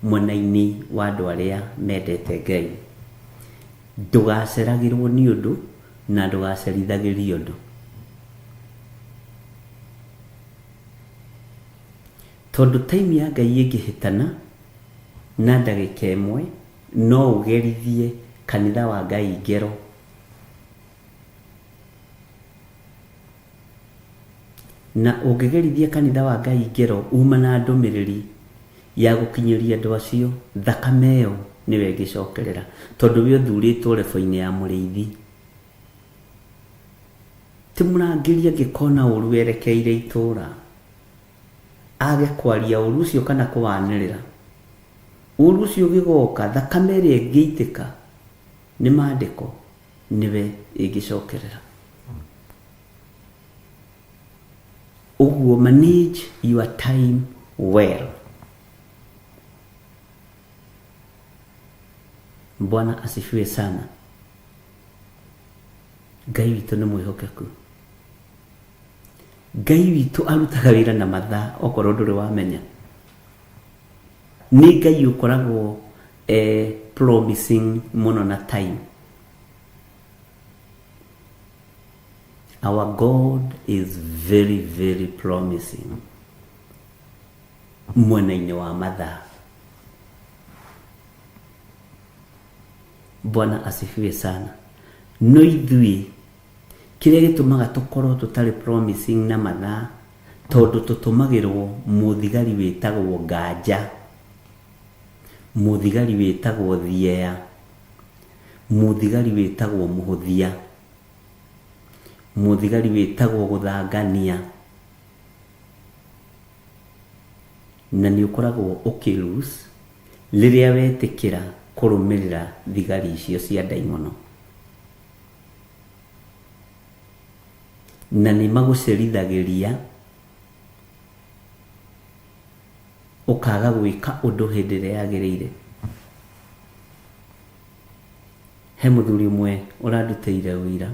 mwena-inĩ wa andũ arĩa mendete Ngai. Ndũgaceragĩrwo nĩ ũndũ na ndũgacerithagĩrio ũndũ. Tondũ time ya Ngai ĩngĩhĩtana na ndagĩka ĩmwe no ũgerithie kanitha wa Ngai ngero. Na ũngĩgerithia kanitha wa Ngai ngero uma na ndũmĩrĩri ya gũkinyĩria andũ acio, thakame ĩyo nĩwe ĩngĩcokerera. Tondũ we ũthurĩtwo rebo-inĩ ya mũrĩithi. Ti mũrangĩri angĩkona ũru erekeire itũũra age kwaria ũru ũcio kana kũwanĩrĩra, ũru ũcio ũgĩgoka, thakame ĩrĩa ĩngĩitĩka nĩ maandĩko nĩwe ĩngĩcokerera. Ũguo manage your time well. Bwana asifiwe sana. Ngai witũ nĩ mwĩhokeku. Ngai witũ arutaga wĩra na mathaa okorwo ndũrĩ wamenya. Nĩ Ngai ũkoragwo promising mũno na time. Our God is very, very promising mwena-inĩ wa mathaa. Bwana asifiwe sana. No ithuĩ kĩrĩa gĩtũmaga tũkorwo tũtarĩ promising na mathaa, tondũ tũtũmagĩrwo mũthigari wĩtagwo nganja, mũthigari wĩtagwo thiea, muthigari witagwo muhuthia, muthigari witagwo guthangania, na ni ukoragwo ukilose riria wetikira kurumirira thigari icio cia ndaimono, na ni magucerithagiria ukaga gwika undu hindi iria yagiriire. He muthuri umwe uranduteire wira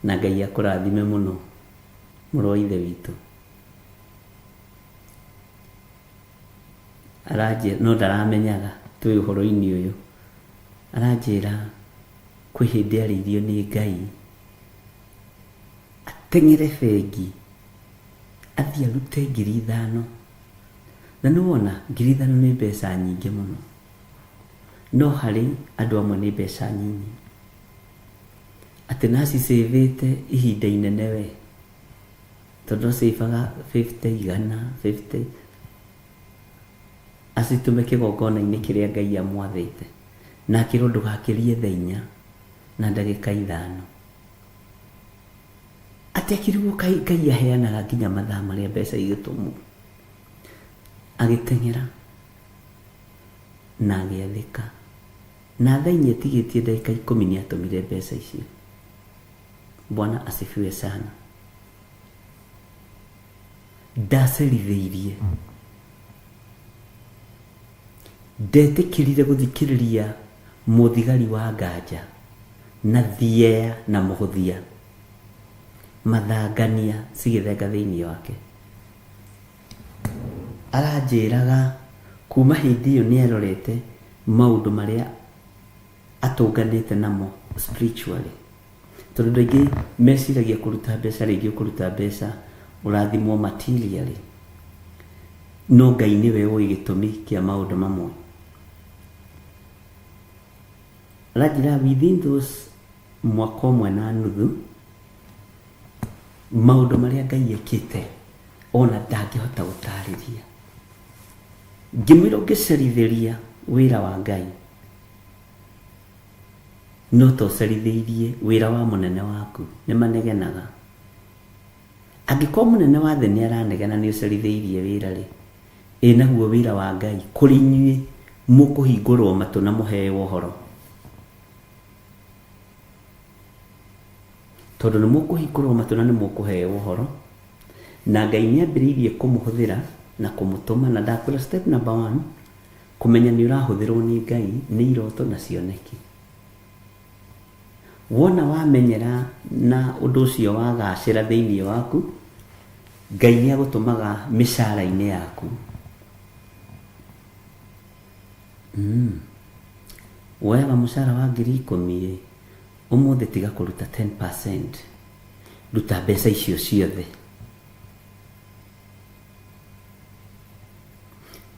na Ngai akurathime muno muru wa ithe witu, aranjira no ndaramenyaga twi uhoro-ini uyu, aranjira kwi hindi ariirio ni Ngai ateng'ere bengi athie arute 5,000, na niwona 5,000 ni mbeca nyingi muno, no hari andu amwe ni mbeca nyinyi, ati nacicivite ihinda inene we, tondu civaga 50 acitume kigongona-ini kiria Ngai amwathite, na akirwo ndugakirie thaa 4 na ndagika 5, ati akirwo Ngai aheanaga nginya mathaa maria mbeca igitumu, agiteng'era na agiathika, na thaa 4 etigitie ndagika 10 ni atumire mbeca icio. Bwana asifiwe sana. Ndacerithiirie, ndetikirire guthikiriria muthigari wa nganja na thiea na muhuthia mathangania cigithenga thiini wake. Aranjiraga kuma hindi iyo ni arorete maundu maria atunganite namo spiritually, tondu aingi meciragia kuruta mbeca, ringi kuruta mbeca urathimwo materially, no Ngai niwe ui gitumi kia maundu mamwe. Aranjira within those mwaka umwe na nuthu, maundu maria Ngai ekite ona ndangihota gutariria. Ngimwira ungicerithiria wira wa Ngai, no to cerithiirie wira wa munene waku, ni manegenaga. Angiko munene wa thĩ ni aranegena ni ucerithiirie wira ri, naguo wira wa Ngai kuri inyuĩ mukuhingũrwo matu na muheo ũhoro, tondu ni mukuhingũrwo matu na ni mukuheo ũhoro, na Ngai ni ambĩrĩirie kumuhuthira na kumutuma. Na ndakwĩra step number 1, kumenya ni urahuthirwo ni Ngai ni iroto na cioneki. Wona wamenyera na undu ucio wagacira thiini waku, Ngai ni agutumaga micara-ini yaku. Woyaga mucara wa 10,000 umuthi tiga kuruta 10%, ruta mbeca icio ciothe,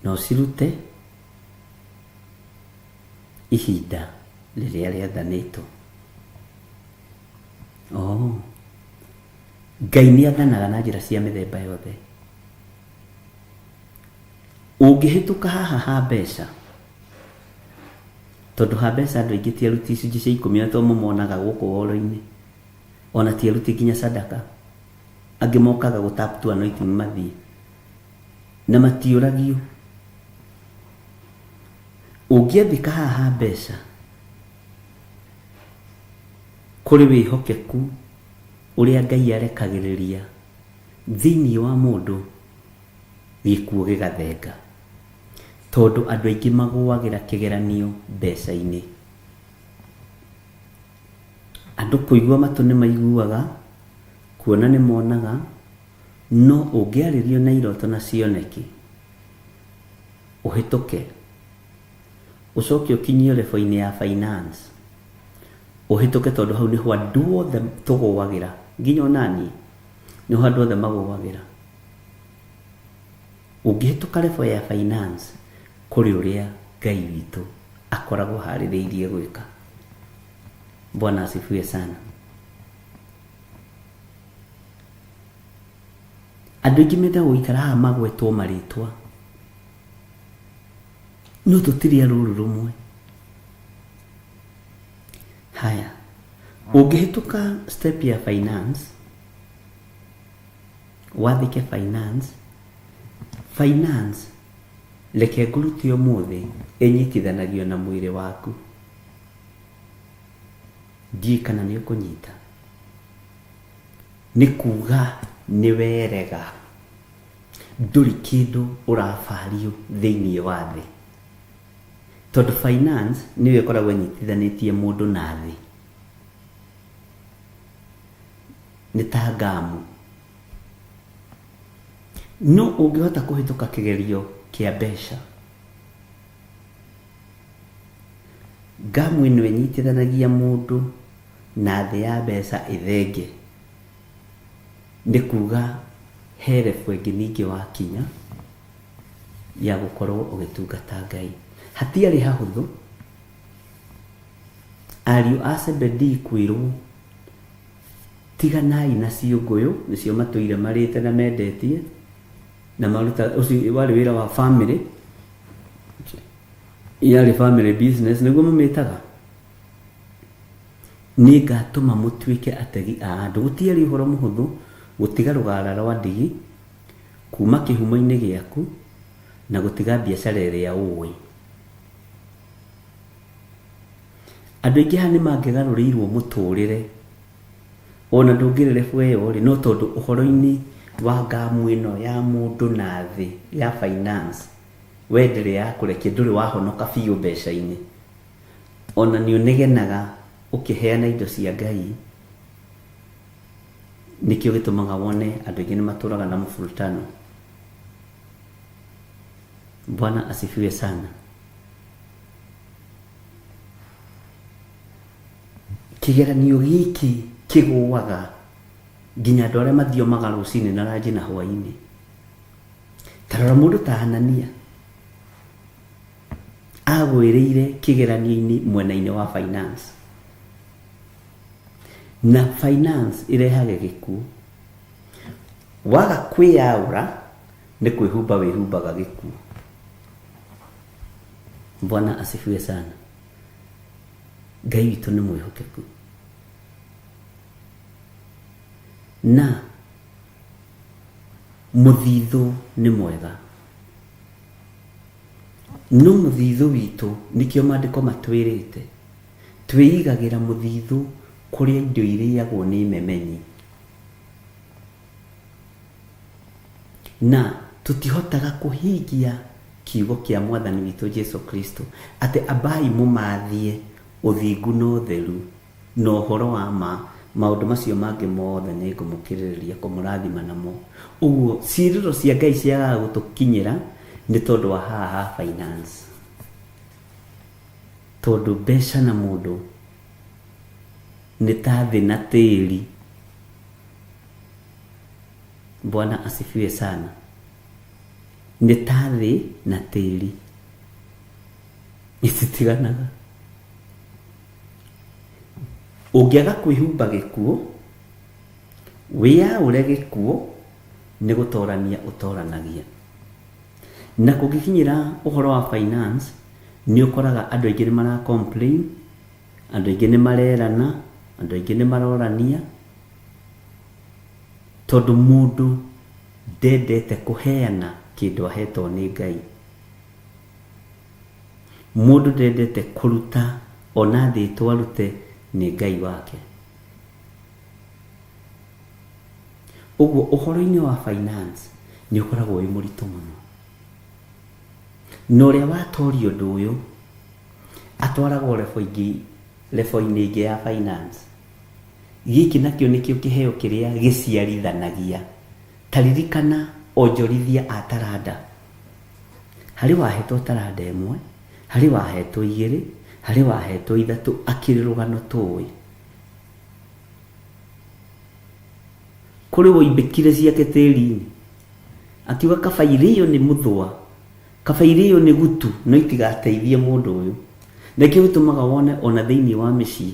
no cirute ihinda riria riathanitwo. Ngai ni athanaga na njira cia mithemba yothe. Ungihituka haha ha mbeca, tondu ha mbeca andu aingi ti aruti icunji cia 10 to mumonaga guku woro-ini, ona ti aruti nginya sadaka, angi mokaga gutap tu anointing mathie na matiuragio. Ungiathika haha mbeca kuri wihokeku uria Ngai arekagiriria thiini wa mundu, gikuo gigathenga, tondu andu aingi maguagira kigeranio mbeca-ini. Andu kuigua matu ni maiguaga, kuona ni monaga, no ungiaririo na iroto na cioneki, uhituke ucoke ukinyie level-ini ya finance, uhituke tondu hau niho andu othe tuguagira, nginya onani niho andu othe maguagira. Ungihituka level ya finance kuri uria Ngai witu akoragwo haririirie gwika. Bwana asifiwe sana. Andu aingi menda guikara haha magwetwo maritwa, no tũtirĩ a rũrũ rũmwe. Haya, ũngĩhĩtũka step ya finance, wathike finance reke ngũrute ũmũthĩ ĩnyitithanagio na mwĩrĩ waku. Ndiĩ kana nĩ ũkũnyita. Nĩ kuga nĩ werega, ndũrĩ kĩndũ ũrabario thĩinĩ wa thĩ, tondũ finance nĩyo ĩkoragwo ĩnyitithanĩtie mũndũ na thĩ. Nĩ ta ngamu. No ũngĩhota kũhĩtũka kĩgerio kĩa mbeca, ngamu ĩno ĩnyitithanagia mũndũ na thĩ ya mbeca ĩthenge. Nĩ kuga he level ĩngĩ ningĩ wakinya ya gũkorwo ũgĩtungata Ngai. Hatiarĩ hahũthũ. Ariũ a Zebedii kwĩrwo tiganai na ciũngũyũ, nĩcio matũire marĩte na mendetie na maruta. Ũcio warĩ wĩra wa family, yarĩ family business nĩguo mamĩtaga. Nĩ ngatũma mũtuĩke ategi a andũ. Gũtiarĩ ũhoro mũhũthũ gũtiga rũgara rwa ndigi kuma kĩhumo-inĩ gĩaku na gũtiga biacara ĩrĩa ũĩ. Andũ aingĩ haha nĩ mangĩgarũrĩirwo mũtũrĩre, ona ndũngĩrĩ level ĩyo rĩ, no tondũ ũhoro-inĩ wa ngamu ĩno ya mũndũ na thĩ ya finance wenderĩ ya kũrekia, ndũrĩ wahonoka biũ mbeca-inĩ. Ona nĩ ũnegenaga ũkĩheana indo cia Ngai. Nikio gĩtũmaga wone andũ aingĩ nĩ matũraga na mfurutano. Bwana asifiwe sana. Kĩgeranio gĩkĩ kĩgũaga nginya andũ arĩa mathiomaga rũcinĩ na ranji na hwainĩ. Tarora mũndũ ta Hanania agwĩrĩire kĩgeranio-inĩ mwena-inĩ wa finance, na finance ĩrehaga gĩkuũ. Waga kwĩyaũra nĩ kwĩhumba wĩhumbaga gĩkuũ. Bwana asifiwe sana. Ngai witũ nĩ mwĩhokeku. Na mũthithũ nĩ mwega. No mũthithũ witũ nĩkĩo maandĩko matwĩrĩte twĩigagĩra mũthithũ kũrĩa indo irĩagwo nĩ memenyi, na tũtihotaga kũhingia kiugo kĩa Mwathani witũ Jesu Kristo atĩ ambai mũmathie ũthingu na ũtheru na ũhoro wa maũndũ macio mangĩ mothe nĩ ngũmũkĩrĩrĩria kũmũrathima namo. Ũguo ciĩrĩro cia Ngai ciagaga gũtũkinyĩra nĩ tondũ wa haha finance, tondũ mbeca na mũndũ nĩ ta thĩ na tĩri. Bwana asifiwe sana. Nĩ ta thĩ na tĩri, ititiganaga. Ũngĩaga kwĩhumba gĩkuũ, wĩyaũre gĩkuũ, nĩ gũtorania ũtoranagia. Na kũngĩkinyĩra ũhoro wa finance, nĩ ũkoraga andũ aingĩ nĩ mara complain, andũ aingĩ nĩ marerana, andũ aingĩ nĩ marorania, tondũ mũndũ ndendete kũheana kĩndũ ahetwo nĩ Ngai. Mũndũ ndendete kũruta ona thĩtwo arute nĩ Ngai wake. Ũguo ũhoro-inĩ wa finance nĩ ũkoragwo wĩ mũritũ mũno. Na ũrĩa watoria ũndũ ũyũ atwaragwo level-inĩ ĩngĩ ya finance. Gĩkĩ nakĩo nĩkĩo kĩheo kĩrĩa gĩciarithanagia. Taririkana onjorithia a taranda. Harĩ wahetwo taranda ĩmwe, harĩ wahetwo 2, harĩ wahetwo 3, akĩrĩ rũgano tũĩ. Kũrĩ woimbĩkire ciake tĩri-inĩ, akiuga kabairĩyo nĩ mũthũa, kabairĩyo nĩ gutu, no itigateithie mũndũ ũyũ. Na kĩo gĩtũmaga wone ona thĩinĩ wa mĩciĩ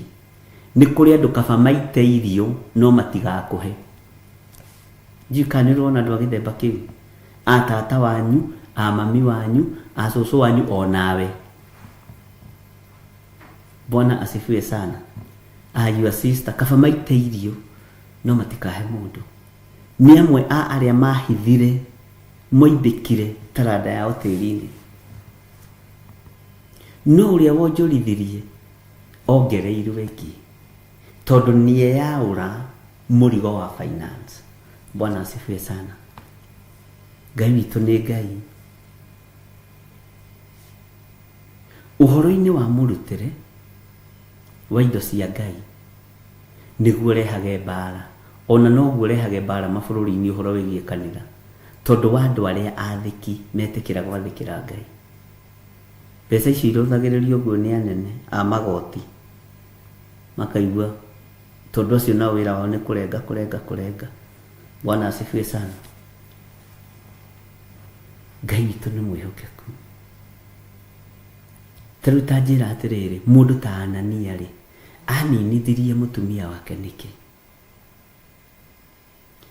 nĩ kũrĩ andũ kaba maite irio no matigakũhe. Njika nĩ rona andũ a gĩthemba kĩu. Atata wanyu mami wanyu, cucu wanyu onawe. Bwana asifiwe sana. Your sister kaba maite irio no matikahe mundu. Ni amwe a aria mahithire moimbikire taranda yao tĩri-inĩ. No uria wonjorithirie ongereirwe ki tondu nie yaura murigo wa finance. Bwana asifiwe sana. Ngai witũ nĩ Ngai. Uhoro-inĩ wa mũrutĩre wa indo cia Ngai nĩguo rehage mbara, ona noguo rehage mbara mabũrũri-inĩ ũhoro wĩgiĩ kanitha, tondu wa andũ arĩa athĩki metĩkĩra gwathĩkĩra Ngai. Mbeca icio irũthagĩrĩrio ũguo nĩ anene a magoti makaigua, tondu acio nao wĩra wao nĩ kũrenga. Bwana asifiwe sana. Ngai witũ nĩ mwĩhokeku. Tarĩu ta njĩra atĩrĩrĩ, mũndũ ta Anania rĩ, aninithirie mũtumia wake nĩkĩ?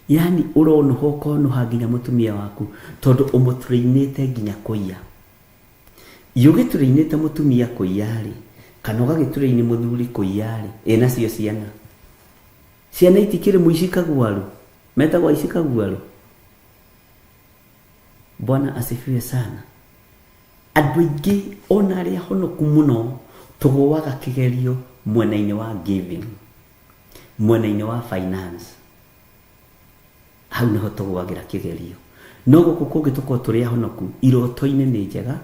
Yani ũronoha nginya mũtumia waku tondu ũmũtũrĩinĩte nginya kũiya. Yũgĩtũrĩinĩte mũtumia kũiya rĩ, kana ũgagĩtũrĩinĩ mũthuri kũiya rĩ, nacio ciana. Ciana itikĩrĩ mũici kaguaru, metagwo aici kaguaru. Bwana asifiwe sana. Andũ aingĩ ona arĩa honoku mũno tũgũaga kĩgerio mwena-inĩ wa giving, mwena-inĩ wa finance. Hau nĩho tũgũagĩra kĩgerio. No gũkũ kũngĩ tũkorwo tũrĩ ahonoku, iroto-inĩ nĩ njega,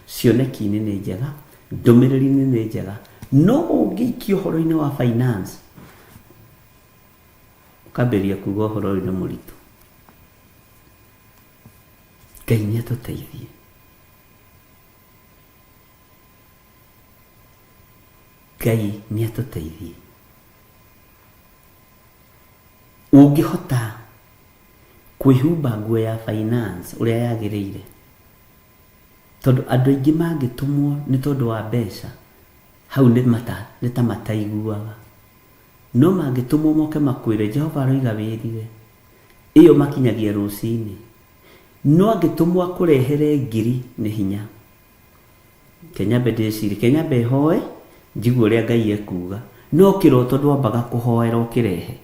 cioneki-inĩ nĩ njega, ndũmĩrĩri-inĩ nĩ njega. No ũngĩikio ũhoro-inĩ wa finance ũkambĩrĩria kuuga ũhoro ũyũ nĩ mũritũ. Ngai nĩatũteithie. Ngai nĩatũteithie. Ũngĩhota kwĩhumba nguo ya finance ũrĩa yagĩrĩire, tondu andũ aingĩ mangĩtũmwo nĩ tondu wa mbeca, hau nĩ ta mataiguaga. No mangĩtũmwo moke makwĩre Jehova aroiga wĩrire, iyo makinyagia rũcinĩ. No angĩtũmwo akũrehere ngiri nĩ hinya. Kenyambe ndĩciri, Kenyambe hoe njigue ũrĩa Ngai ekuga, no kĩroto ndwambaga kũhoera ũkĩrehe.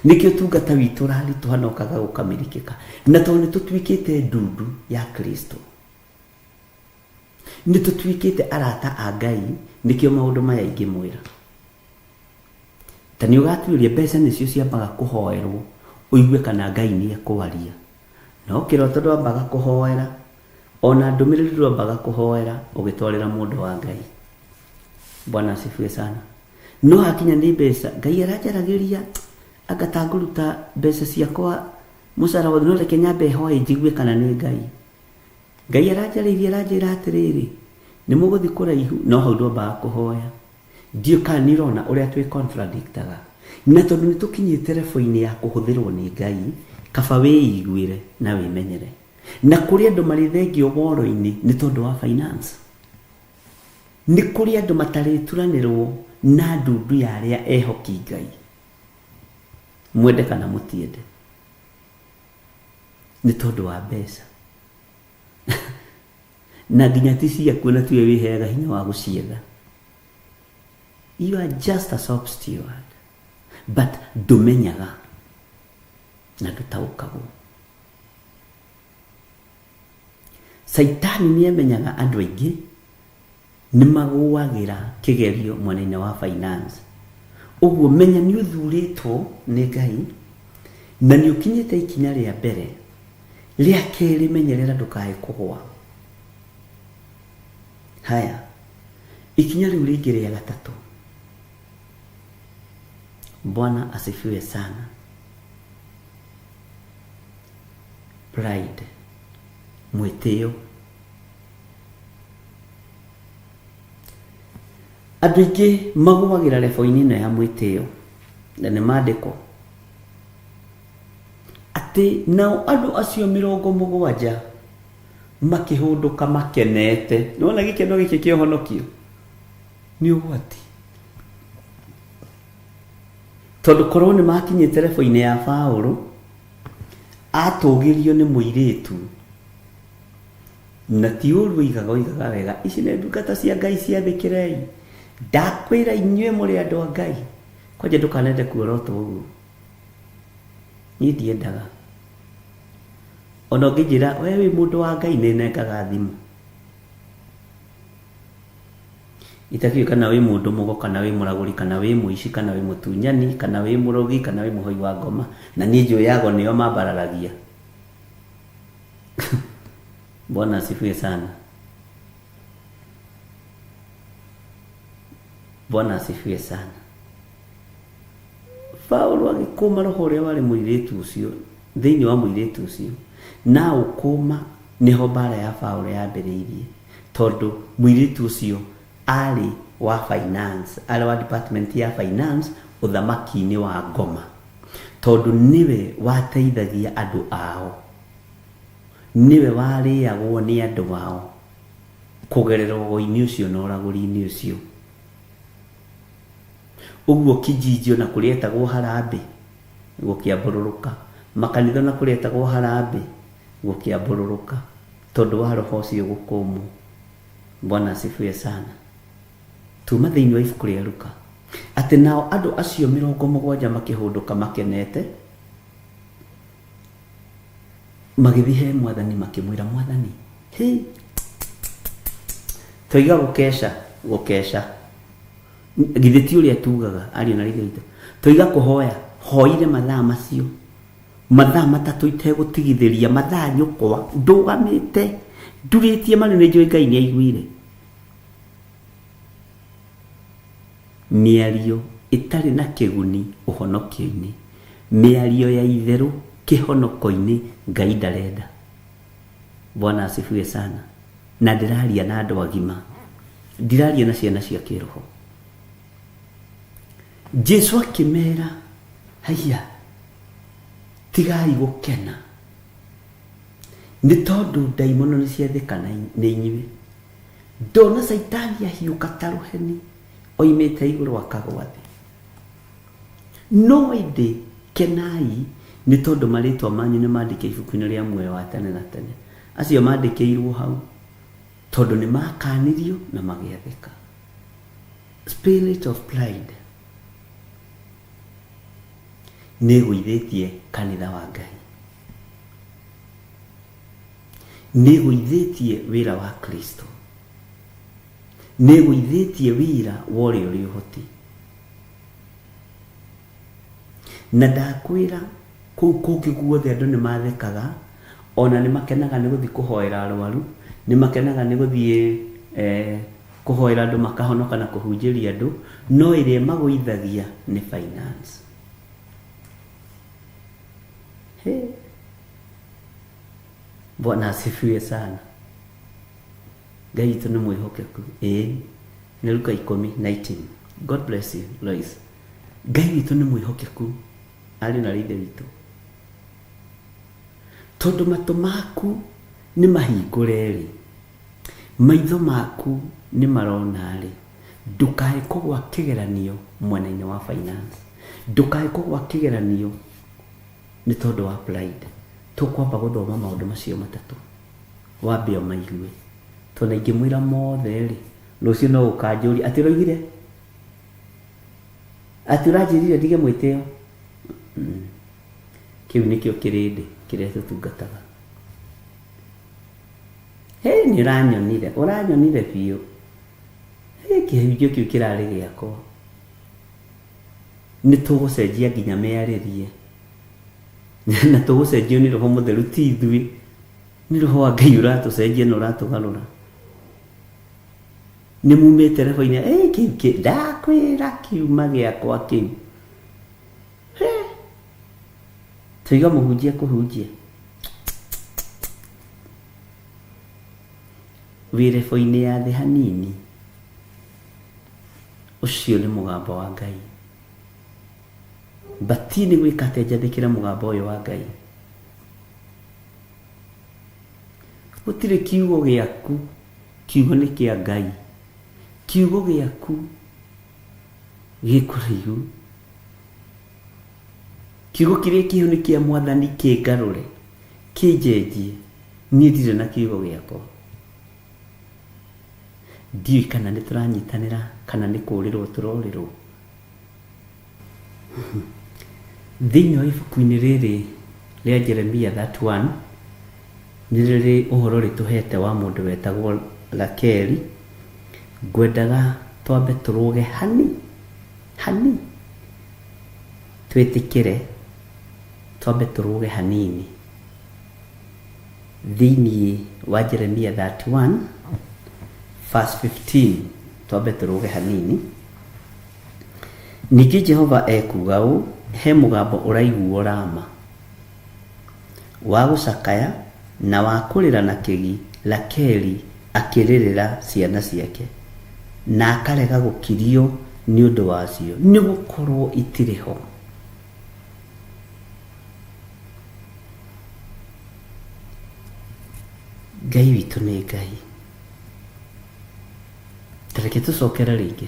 Nikio tungata witũ ũraritũha na ũkaga gũkamĩrĩkĩka, na tondũ nĩtũtuĩkĩte ndundu ya Kristo, nĩtũtuĩkĩte arata a Ngai, nikio maũndũ maya ingĩmwĩra. Ta nĩũgatuĩria mbeca nĩcio ciambaga kũhoerwo ũigue kana Ngai nĩekwaria, no kĩroto ndwambaga kũhoera, ona ndũmĩrĩri ndwambaga kũhoera ũgĩtwarĩra mũndũ wa Ngai. Bwana asifiwe sana. No hakinya nĩ mbeca, Ngai aranjaragĩria agatangũruta mbeca ciakwa mũcara wothe, no reke nyambe hoe njigue kana nĩ Ngai. Ngai aranjarĩirie aranjĩra atĩrĩrĩ, nĩ mũgũthiĩ kũraihu, no hau ndwambaga kũhoya. Ndiũ kana nĩũrona ũrĩa twĩ contradictaga, na tondũ nĩtũkinyĩte level-inĩ ya kũhũthĩrwo nĩ Ngai, kaba wĩiguĩre na wĩmenyere. Na kũrĩ andũ marĩ thengio ũhoro-inĩ nĩ tondũ wa finance. Nĩ kũrĩ andũ matarĩturanĩrwo na ndundu ya arĩa ehoki Ngai, mwende kana mũtiende, nĩ tondũ wa mbeca. Na nginya ti ciaku na tiwe wĩheaga hinya wa gũcietha. You are just a sob steward, but ndũmenyaga na ndũtaũkagwo. Saitani nĩamenyaga andũ aingĩ nĩmagũagĩra kĩgerio mwena-inĩ wa finance. Ũguo menya nĩũthurĩtwo nĩ Ngai na nĩũkinyĩte ikinya rĩa mbere, rĩa kerĩ menyerera ndũkae kũgwa. Haya, ikinya rĩu rĩngĩ rĩa gatatũ. Bwana asifiwe sana. Pride, mwĩtĩo. Andũ aingĩ magũagĩra level-inĩ ĩno ya mwĩtĩo, na nĩ maandĩko atĩ nao andũ acio 70 makĩhũndũka makenete. Nĩwona gĩkeno gĩkĩ kĩa ũhonokio nĩ ũgwati, tondũ korwo nĩ makinyĩte level-inĩ ya Paũlũ, atũgĩrio nĩ mũirĩtu na ti ũru igaga wega. Ici nĩ ndungata cia Ngai ciathĩkĩrei. Ndakwĩra inyuĩ mũrĩ andũ a Ngai, kwanja ndũkanende kuorota ũguo. Niĩ ndiendaga. Ona ũngĩnjĩra we wĩ mũndũ wa Ngai nĩ nengaga thimũ. Itakiuĩ kana wĩ mũndũ mũgo, kana wĩ mũragũri, kana wĩ mũici, kana wĩ mũtunyani, kana wĩ mũrogi, kana wĩ mũhoi wa ngoma. Na niĩ njũyago nĩo mambararagia. Bwana asifiwe sana. Bwana asifiwe sana. Paulo agĩkũma roho ũrĩa warĩ mũirĩtu ũcio thĩinĩ wa mũirĩtu ũcio, na ũkũma nĩho mbara ya Paulo yambĩrĩirie, tondũ mũirĩtu ũcio arĩ wa finance, arĩ wa department ya finance ũthamaki-inĩ wa Ngoma, tondũ niwe wateithagia andũ ao, niwe warĩagwo nĩ andũ ao kũgerera ũgoi-inĩ ũcio na ũragũri-inĩ ũcio. Ũguo Kijiji na kũrĩa etagwo Harambĩ gũkĩambũrũrũka, makanitha na kũrĩa etagwo Harambĩ gũkĩambũrũrũka, tondũ wa roho ũcio gũkũmwo. Bwana asifiwe sana. Tuma thĩinĩ wa ibuku rĩa Luka atĩ nao andũ acio 70 makĩhũndũka makenete, magĩthiĩ he Mwathani makĩmwĩra, Mwathani, tũiga gũkeca githĩ ti ũrĩa tugaga ariũ na ithe witũ, tũiga kũhoya hoire mathaa macio, mathaa matatũ itegũtigithĩria, mathaa nyũkwa ndũgamĩte ndurĩtie manu nĩ njũĩ Ngai nĩ aiguire. Mĩario ĩtarĩ na kĩguni ũhonokio-inĩ, mĩario ya itherũ kĩhonoko-inĩ Ngai ndarenda. Bwana asifiwe sana. Na ndĩraria na andũ agima, ndiraria na ciana cia kĩroho. Jesu akĩmera, haiya tigai gũkena nĩ tondũ ndaimono nĩ ciathĩkana nĩ inyuĩ. Ndona Saitani ahiũka ta rũheni oimĩte igũrũ akagwa thĩ. No ĩndĩ kenai nĩ tondũ marĩtwa manyu nĩ mandĩke ibuku-inĩ rĩa muoyo wa tene na tene. Acio mandĩkĩirwo hau tondũ nĩ makanirio na magĩathĩka. Spirit of pride nĩ gũithĩtie kanitha wa Ngai, nĩ gũithĩtie wĩra wa Kristo, nĩ gũithĩtie wĩra wa ũrĩa ũrĩ ũhoti. Na ndakwĩra kũu kũngĩ guothe andũ nĩ mathekaga, ona nĩ makenaga nĩ gũthiĩ kũhoera arwaru, nĩ makenaga nĩ gũthiĩ kũhoera andũ makahonoka na kũhunjĩria andũ, no ĩrĩa magũithagia nĩ finance. Bwana asifiwe sana. Ngai witũ nĩ mwĩhokeku. Nĩ Luka 10:19. God bless you, Lois. Ngai witũ nĩ mwĩhokeku, arĩ na ithe witũ, tondũ matũ maku nĩ mahingũre rĩ, maitho maku nĩ marona rĩ, ndũkae kũgwa kĩgeranio mwena-inĩ wa finance, ndũkae kũgwa kĩgeranio nĩ tondũ wa pride. Tũkwamba gũthoma maũndũ macio matatũ, wambe ũmaigue, tondũ ingĩmwĩra mothe rĩ, rũciũ no ũkanjũria atĩ ũroigire, atĩ ũranjĩrire ndige mwĩtĩo. Kĩu nĩkĩo kĩrĩndĩ kĩrĩa tũtungataga. Nĩ ũranyonire biũ. Kĩhunjio kĩu kĩrarĩ gĩakwa. Nĩ tũgũcenjia nginya mĩarĩrie, na tũgũcenjio nĩ Roho Mũtheru, ti ithuĩ. Nĩ Roho wa Ngai ũratũcenjia na ũratũgarũra. Nĩ mumĩte rebo-inĩ, kĩu ndakwĩra kiuma gĩakwa kĩu. Tũiga mũhunjia kũhunjia. Wĩ rebo-inĩ ya thĩ hanini, ũcio nĩ mũgambo wa Ngai. Batini gwĩka atĩ njathĩkĩre mũgambo ũyũ wa Ngai. Gũtirĩ kiugo gĩaku, kiugo nĩ kĩa Ngai. Kiugo gĩaku gĩkũraihu. Kiugo kĩrĩa kĩho nĩ kĩa Mwathani, kĩngarũre, kĩnjenjie. Niĩ ndirĩ na kiugo gĩakwa. ndiũĩ kana nĩ tũranyitanĩra kana nĩ kũũrĩrwo tũrorĩrwo. Thĩinĩ wa ibuku-inĩ rĩrĩ rĩa Jeremia 31 nĩ rĩrĩ ũhoro rĩtũhete wa mũndũ wetagwo Rakeli. Ngwendaga twambe tũrũge hani twĩtĩkĩre, twambe tũrũge hanini thĩinĩ wa Jeremia 31 verse 15. Twambe tũrũge hanini. Ningĩ Jehova ekuga ũũ: he mũgambo ũraiguo Rama wa gũcakaya na wa kũrĩra na kĩgi, Rakeli akĩrĩrĩra ciana ciake na akarega gũkirio nĩ ũndũ wacio, nĩ gũkorwo itirĩ ho. Ngai witũ nĩ Ngai. Tareke tũcokere rĩngĩ.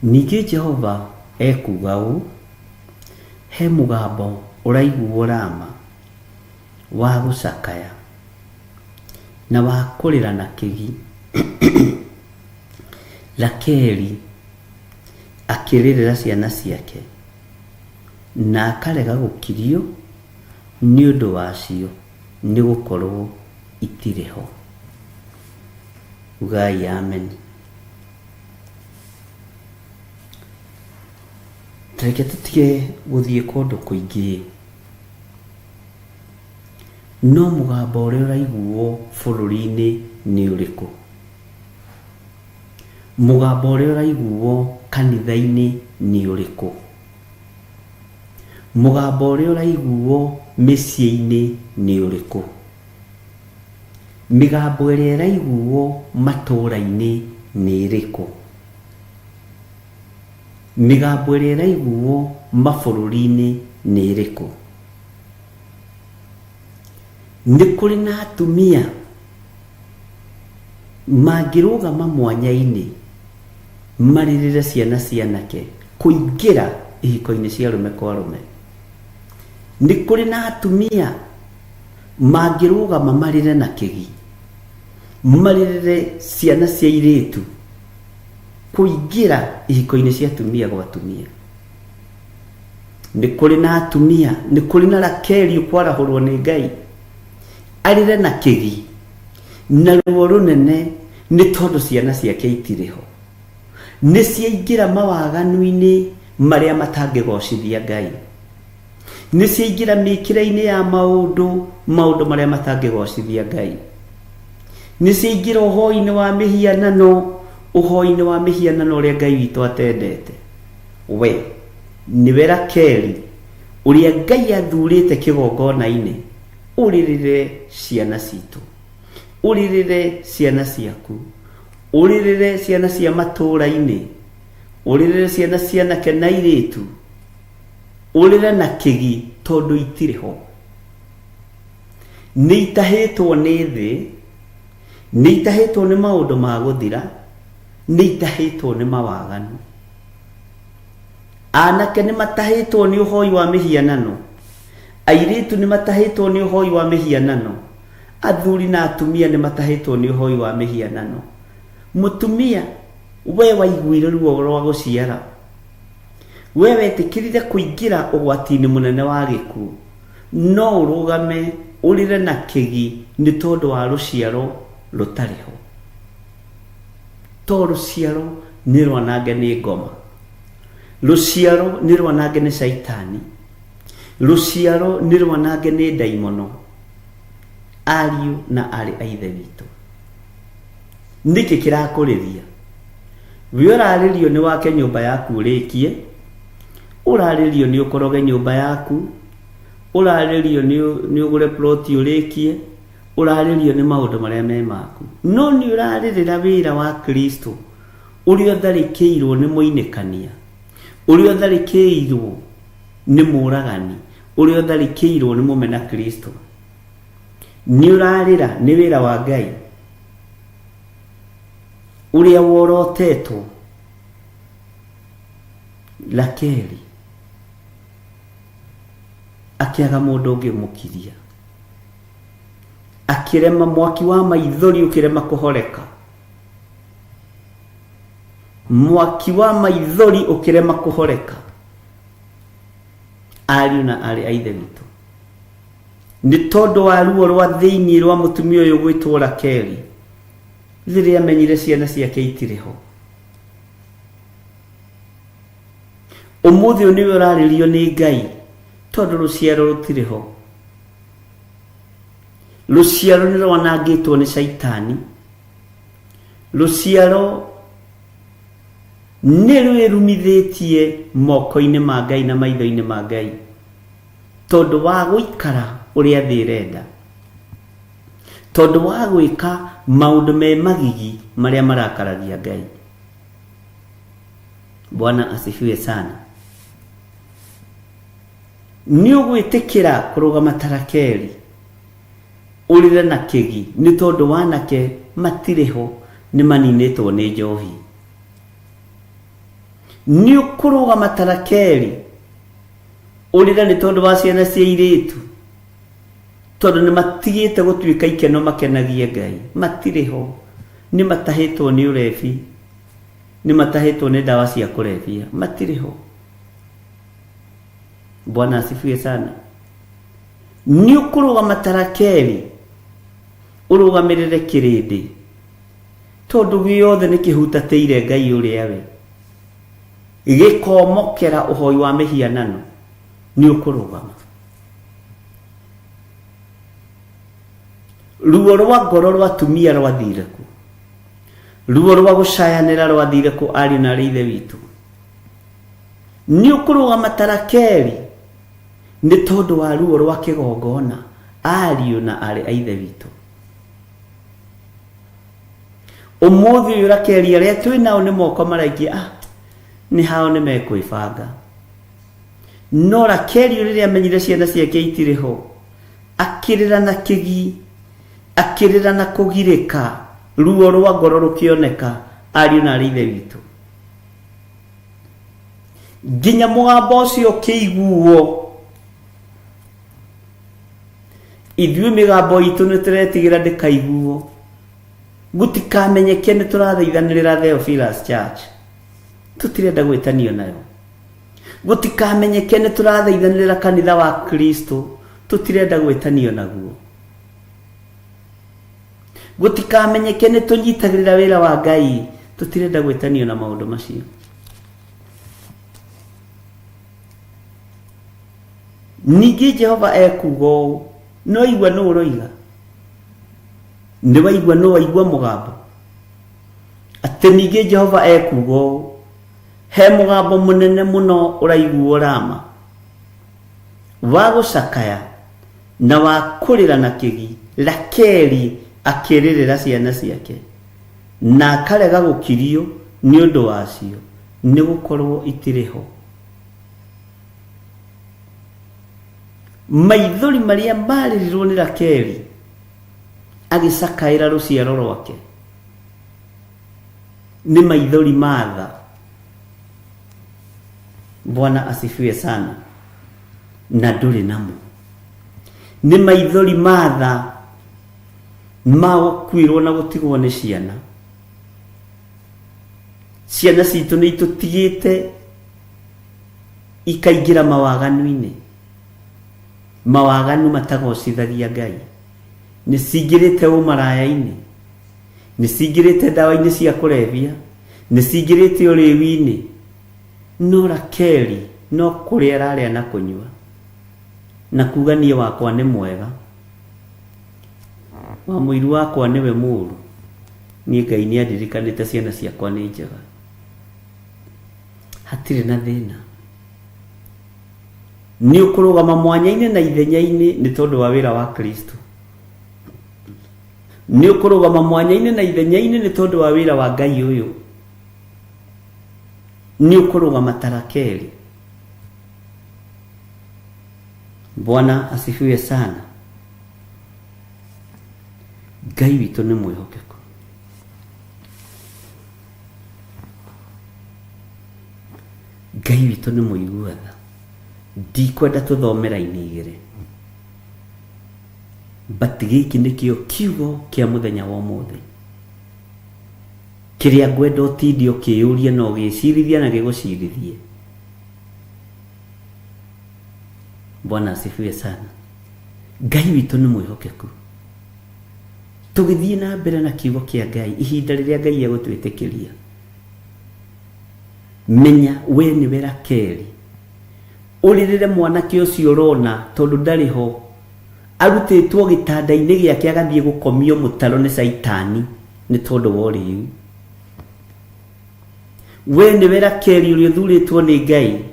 Ningĩ Jehova ekuga ũũ: he mũgambo ũraiguo Rama wa gũcakaya na wa kũrĩra na kĩgi, Rakeli akĩrĩrĩra ciana ciake na akarega gũkirio nĩ ũndũ wacio, nĩ gũkorwo itirĩ ho. Ugai amen. Tareke tũtige gũthiĩ kũndũ kũingĩ. No mũgambo ũrĩa ũraiguo bũrũri-inĩ nĩ ũrĩkũ? Mũgambo ũrĩa ũraiguo kanitha-inĩ nĩ ũrĩkũ? Mũgambo ũrĩa ũraiguo mĩciĩ-inĩ nĩ ũrĩkũ? Mĩgambo ĩrĩa ĩraiguo matũũra-inĩ nĩ ĩrĩkũ? Mĩgambo ĩrĩa ĩraiguo mabũrũri-inĩ nĩ ĩrĩkũ? Nĩ kũrĩ na atumia mangĩrũgama mwanya-inĩ marĩrĩre ciana cianake kũingĩra ihiko-inĩ cia arũme kwa arũme. Nĩ kũrĩ na atumia mangĩrũgama marĩre na kĩgi marĩrĩre ciana cia airĩtu kũingĩra ihiko-inĩ cia atumia gwa atumia. Nĩ kũrĩ na atumia, nĩ kũrĩ na Rakeli ũkwarahũrwo nĩ Ngai arĩre na kĩgi na ruo rũnene nĩ tondũ ciana ciake itirĩ ho. Nĩ ciaingĩra mawaganu-inĩ marĩa matangĩgocithia Ngai. Nĩ ciaingĩra mĩkĩre-inĩ ya maũndũ marĩa matangĩgocithia Ngai. Nĩ ciaingĩra ũhoi-inĩ wa mĩhianano, ũhoi-inĩ wa mĩhianano ũrĩa Ngai witũ atendete. We nĩwe Rakeli ũrĩa Ngai athurĩte kĩgongona-inĩ, ũrĩrĩre ciana citũ, ũrĩrĩre ciana ciaku, ũrĩrĩre ciana cia matũũra-inĩ, ũrĩrĩre ciana cianake na airĩtu, ũrĩre na kĩgi tondũ itirĩ ho. Nĩ itahĩtwo nĩ thĩ, nĩ itahĩtwo nĩ maũndũ ma gũthira, nĩ itahĩtwo nĩ mawaganu. Anake nĩ matahĩtwo nĩ ũhoi wa mĩhianano, airĩtu nĩ matahĩtwo nĩ ũhoi wa mĩhianano, athuri na atumia nĩ matahĩtwo nĩ ũhoi wa mĩhianano. Mũtumia, we waiguire ruo rwa gũciara, we wetĩkĩrire kũingĩra ũgwati-inĩ mũnene wa gĩkuũ, no ũrũgame ũrĩre na kĩgi nĩ tondũ wa rũciaro rũtarĩ ho. To rũciaro nĩ rwanange nĩ ngoma, rũciaro nĩ rwanange nĩ Shaitani, rũciaro nĩ rwanange nĩ ndaimono. Ariũ na arĩ a ithe witũ, nĩkĩ kĩrakũrĩria? We ũrarĩrio nĩ wake nyũmba yaku ũrĩkie, ũrarĩrio nĩ ũkoroge nyũmba yaku, ũrarĩrio nĩ ũgũre ploti ũrĩkie, ũrarĩrio nĩ maũndũ marĩa me maku. No nĩ ũrarĩrĩra wĩra wa Kristo ũrĩa ũtharĩkĩirwo nĩ mũinĩkania, ũrĩa ũtharĩkĩirwo nĩ mũragani, ũrĩa ũtharĩkĩirwo nĩ mũmena Kristo. Nĩ ũrarĩra nĩ wĩra wa Ngai ũrĩa worotetwo. Rakeli akĩaga mũndũ ũngĩmũkiria, akĩrema mwaki wa maithori ũkĩrema kũhoreka, mwaki wa maithori ukirema kuhoreka, ariũ na arĩ a ithe witũ, nĩ tondũ wa ruo rwa thĩinĩ rwa mũtumia ũyũ gwĩtwo Rakeli rĩrĩa amenyire ciana ciake itirĩ ho. Ũmũthĩ nĩwe ũrarĩrio nĩ Ngai tondũ rũciaro rũtirĩ ho. Rũciaro nĩ rwanangĩtwo nĩ Shaitani. Rũciaro nĩ rwĩrumithĩtie moko-inĩ ma Ngai na maitho-inĩ ma Ngai tondũ wa gũikara ũrĩa thĩ ĩrenda, tondũ wa gwĩka maũndũ me magigi marĩa marakaragia Ngai. Bwana asifiwe sana. Nĩ ũgwĩtĩkĩra kũrũgama ta Rakeli ũrĩre na kĩgi nĩ tondũ wanake matirĩ ho, nĩ maninĩtwo nĩ njohi. Nĩ ũkũrũgama ta Rakeli ũrĩre nĩ tondũ wa ciana cia airĩtu, tondũ nĩ matigĩte gũtuĩka ikeno makenagie Ngai, matirĩ ho, nĩ matahĩtwo nĩ ũrebi, nĩ matahĩtwo nĩ ndawa cia kũrebia, matirĩ ho. Bwana asifiwe sana. Nĩ ũkũrũgama ta Rakeli ũrũgamĩrĩre kĩrĩndĩ tondũ gĩothe nĩ kĩhutatĩire Ngai ũrĩa we, gĩkomokera ũhoi wa mĩhianano. Nĩ ũkũrũgama. Ruo rwa ngoro rwa tumia rwathire ku, ruo rwa gũcayanĩra rwathire ku, ariũ na arĩ a ithe witũ. Nĩ ũkũrũgama ta Rakeli nĩ tondũ wa ruo rwa kĩgongona, ariũ na arĩ a ithe witũ. Ũmũthĩ ũyũ Rakeli arĩa twĩ nao nĩ moko maraingĩ, nĩ hao nĩ mekwĩbanga. No Rakeli rĩrĩa amenyire ciana ciake itirĩ ho, akĩrĩra na kĩgi, akĩrĩra na kũgirĩka, ruo rwa ngoro rũkĩoneka, ariũ na arĩ a ithe witũ. Nginya mũgambo ũcio ũkĩiguo, ithuĩ mĩgambo itũ nĩ tũretigĩra ndĩkaiguo, gũtikamenyeke nĩ tũrathaithanĩrĩra Theophilus Church, tũtirenda gwĩtanio nayo. Gũtikamenyeke nĩ tũrathaithanĩrĩra kanitha wa Kristo, tũtirenda gwĩtanio naguo. Gũtikamenyeke nĩ tũnyitagĩrĩra wĩra wa Ngai, tũtirenda gwĩtanio na maũndũ macio. Ningĩ Jehova ekuga ũũ, no igua nũ ũroiga? Nĩ waigua nũ waigua mũgambo? Atĩ ningĩ Jehova ekuga ũũ, he mũgambo mũnene mũno ũraiguo Rama, wa gũcakaya na wa kũrĩra na kĩgi, Rakeli akĩrĩrĩra ciana ciake, na akarega gũkirio nĩ ũndũ wacio, nĩ gũkorwo itirĩ ho. Maithori marĩa marĩrirwo nĩ Rakeli agĩcakaĩra rũciaro rwake nĩ maithori ma tha. Bwana asifiwe sana. Na ndũrĩ namo. Nĩ maithori ma tha ma gũkuĩrwo na gũtigwo nĩ ciana. Ciana citũ nĩ itũtigĩte ikaingĩra mawaganu-inĩ, mawaganu matagocithagia Ngai. Nĩ cingĩrĩte ũmaraya-inĩ, nĩ cingĩrĩte ndawa-inĩ cia kũrebia, nĩ cingĩrĩte ũrĩwi-inĩ. No Rakeli no kũrĩa ararĩa na kũnyua na kuga niĩ wakwa nĩ mwega, wa mũiru wakwa nĩwe mũũru, niĩ Ngai nĩ andirikanĩte ciana ciakwa nĩ njega. Hatirĩ na thĩna. Nĩ ũkũrũgama mwanya-inĩ na ithenya-inĩ nĩ tondũ wa wĩra wa Kristo. Nĩ ũkũrũgama mwanya-inĩ na ithenya-inĩ nĩ tondũ wa wĩra wa Ngai ũyũ. Nĩ ũkũrũgama ta Rakeli. Bwana asifiwe sana. Ngai witũ nĩ mwĩhokeku. Ngai witũ nĩ mũiguatha. Ndikwenda tũthomera inigĩrĩ, but gĩkĩ nĩkĩo kiugo kĩa mũthenya wa ũmũthĩ. kiria ngwenda utinde ukiuria no gicirithia na gigucirithie. Bwana asifiwe sana. Ngai witu ni mwihokeku. Tugithie na mbere na kiugo kia Ngai ihinda riria Ngai egutwitikiria. Menya we ni we Rakeli. Uririre mwanake ucio urona tondu ndari ho. Arutitwo gitanda-ini giake agathie gukomio mutaro ni Saitani ni tondu wa uriu. We ni we Rakeli uria thuritwo ni Ngai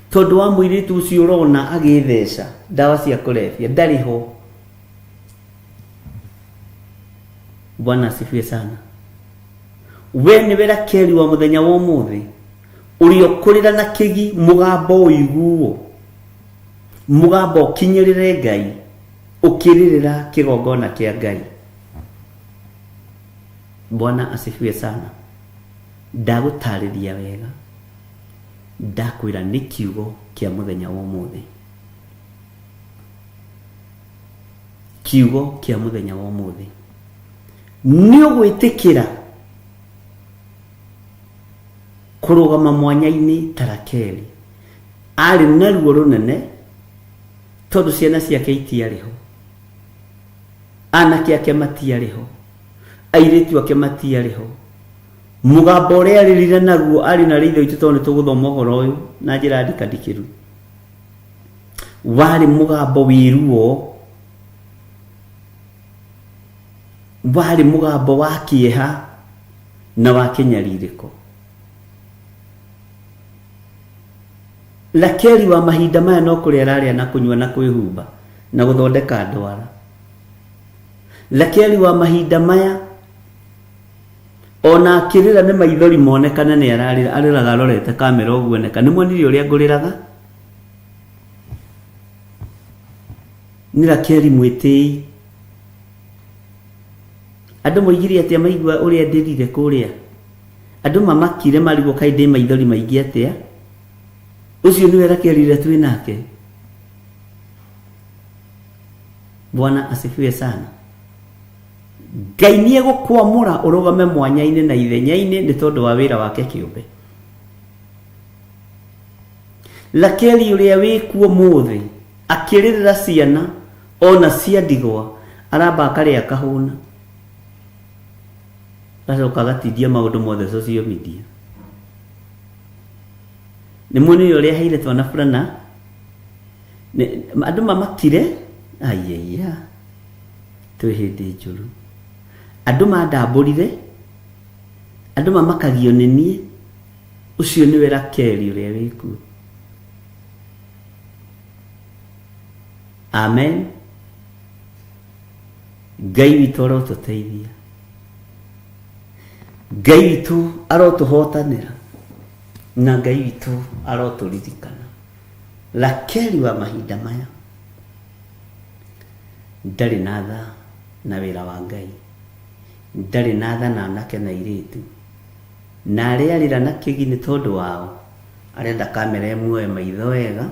tondu wa muiritu ucio urona agithesha dawa cia kulevya ndari ho. Bwana asifiwe sana. We ni we Rakeli wa muthenya wa umuthi uria ukurira na kigi mugambo uiguo, mugambo kinyirire Ngai ukiririra kigongona kia Ngai. Bwana asifiwe sana. Ndagutariria wega, ndakwira ni kiugo kia muthenya wa umuthi. Kiugo kia muthenya wa umuthi ni ugwitikira kurugama mwanya-ini ta Rakeli. Ari na ruo runene tondu ciana ciake itiariho, anake ake matiariho, airitu ake matiariho. Mugambo uria aririre naguo ari na ritho itu tondu tuguthoma uhoro uyu na njira ndikadikiru wari mugambo wiruo, wari mugambo wa kieha na wa kinyaririko. Rakeli wa mahinda maya no kuria araria na kunywa na kwihumba na guthondeka ndwara. Rakeli wa mahinda maya ona akirira ni maithori monekana ni ararira, ariraga arorete kamera uguoneka. Ni mwonire uria nguriraga? Ni Rakeli mwitii. Andu moigire atia maigua uria ndirire kuria? Andu mamakire marigo kainde maithori maingi atia? Ucio niwe Rakeli ria twi nake. Bwana asifiwe sana. Ngai ni egukwamura urugame mwanya-ini na ithenya-ini ni tondu wa wira wake kiumbe. Rakeli uria wikuo muthi akiririra ciana ona cia ndigwa aramba akaria kahuna. Gacoka gatindia maundu mothe social media. Ni mwoni uria haire twana fulana andu mamakire ayaya twi hindi njuru. Andu mandamburire, andu mamakagio ni nie. Ucio niwe Rakeli uria wikuo. Amen. Ngai witu arotuteithia. Ngai witu arotuhotanira na Ngai witu aroturirikana. Rakeli wa mahinda maya ndari na tha na wira wa Ngai, ndari na tha na anake na iritu, na aria arira na kigi ni tondu wao arenda kamera imwe maitho wega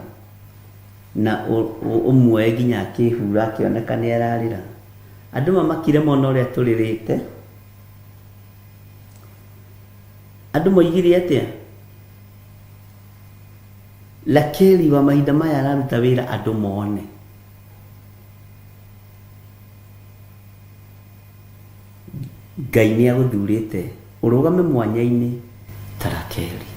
na umwe ginya akihura akioneka ni ararira. Andu mamakire mono uria turirite. Andu moigire atia? Rakeli wa mahinda maya araruta wira andu mone. Ngai ni aguthurite urugame mwanya-ini ta Rakeli.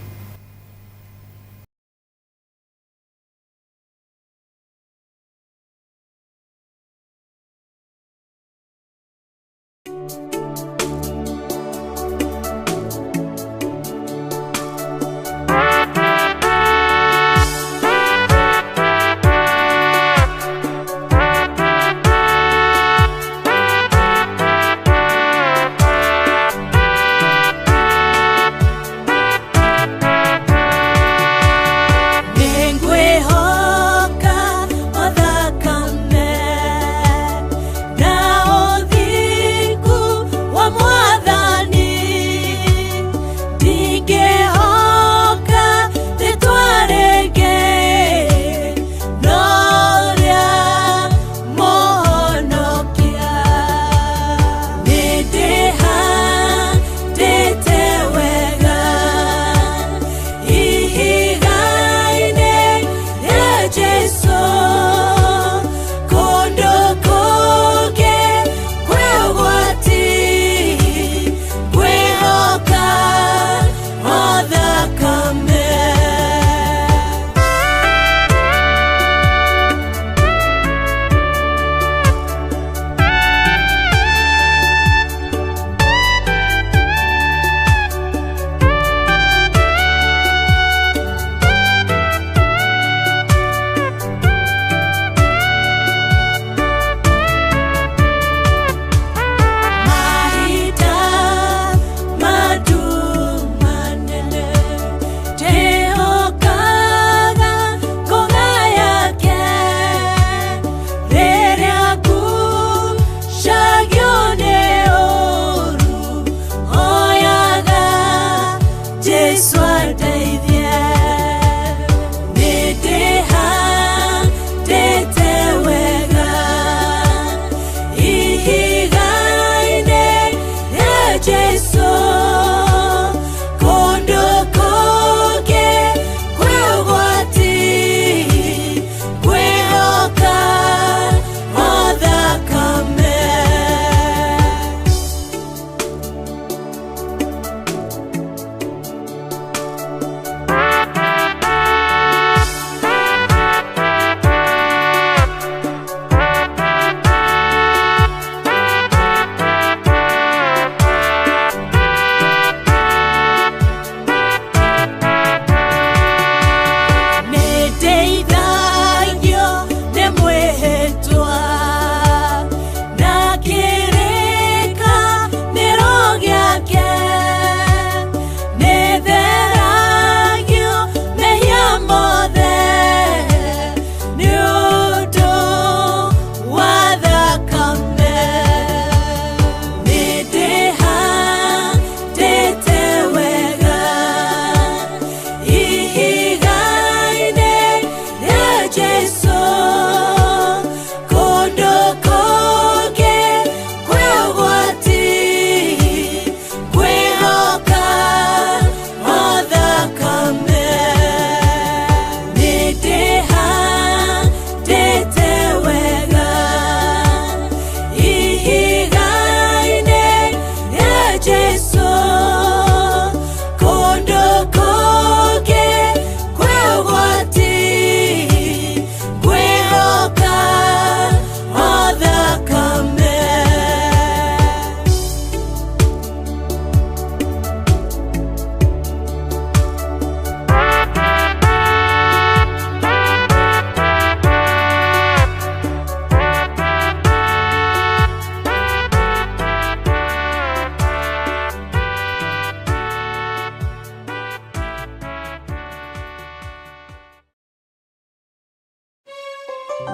Ngai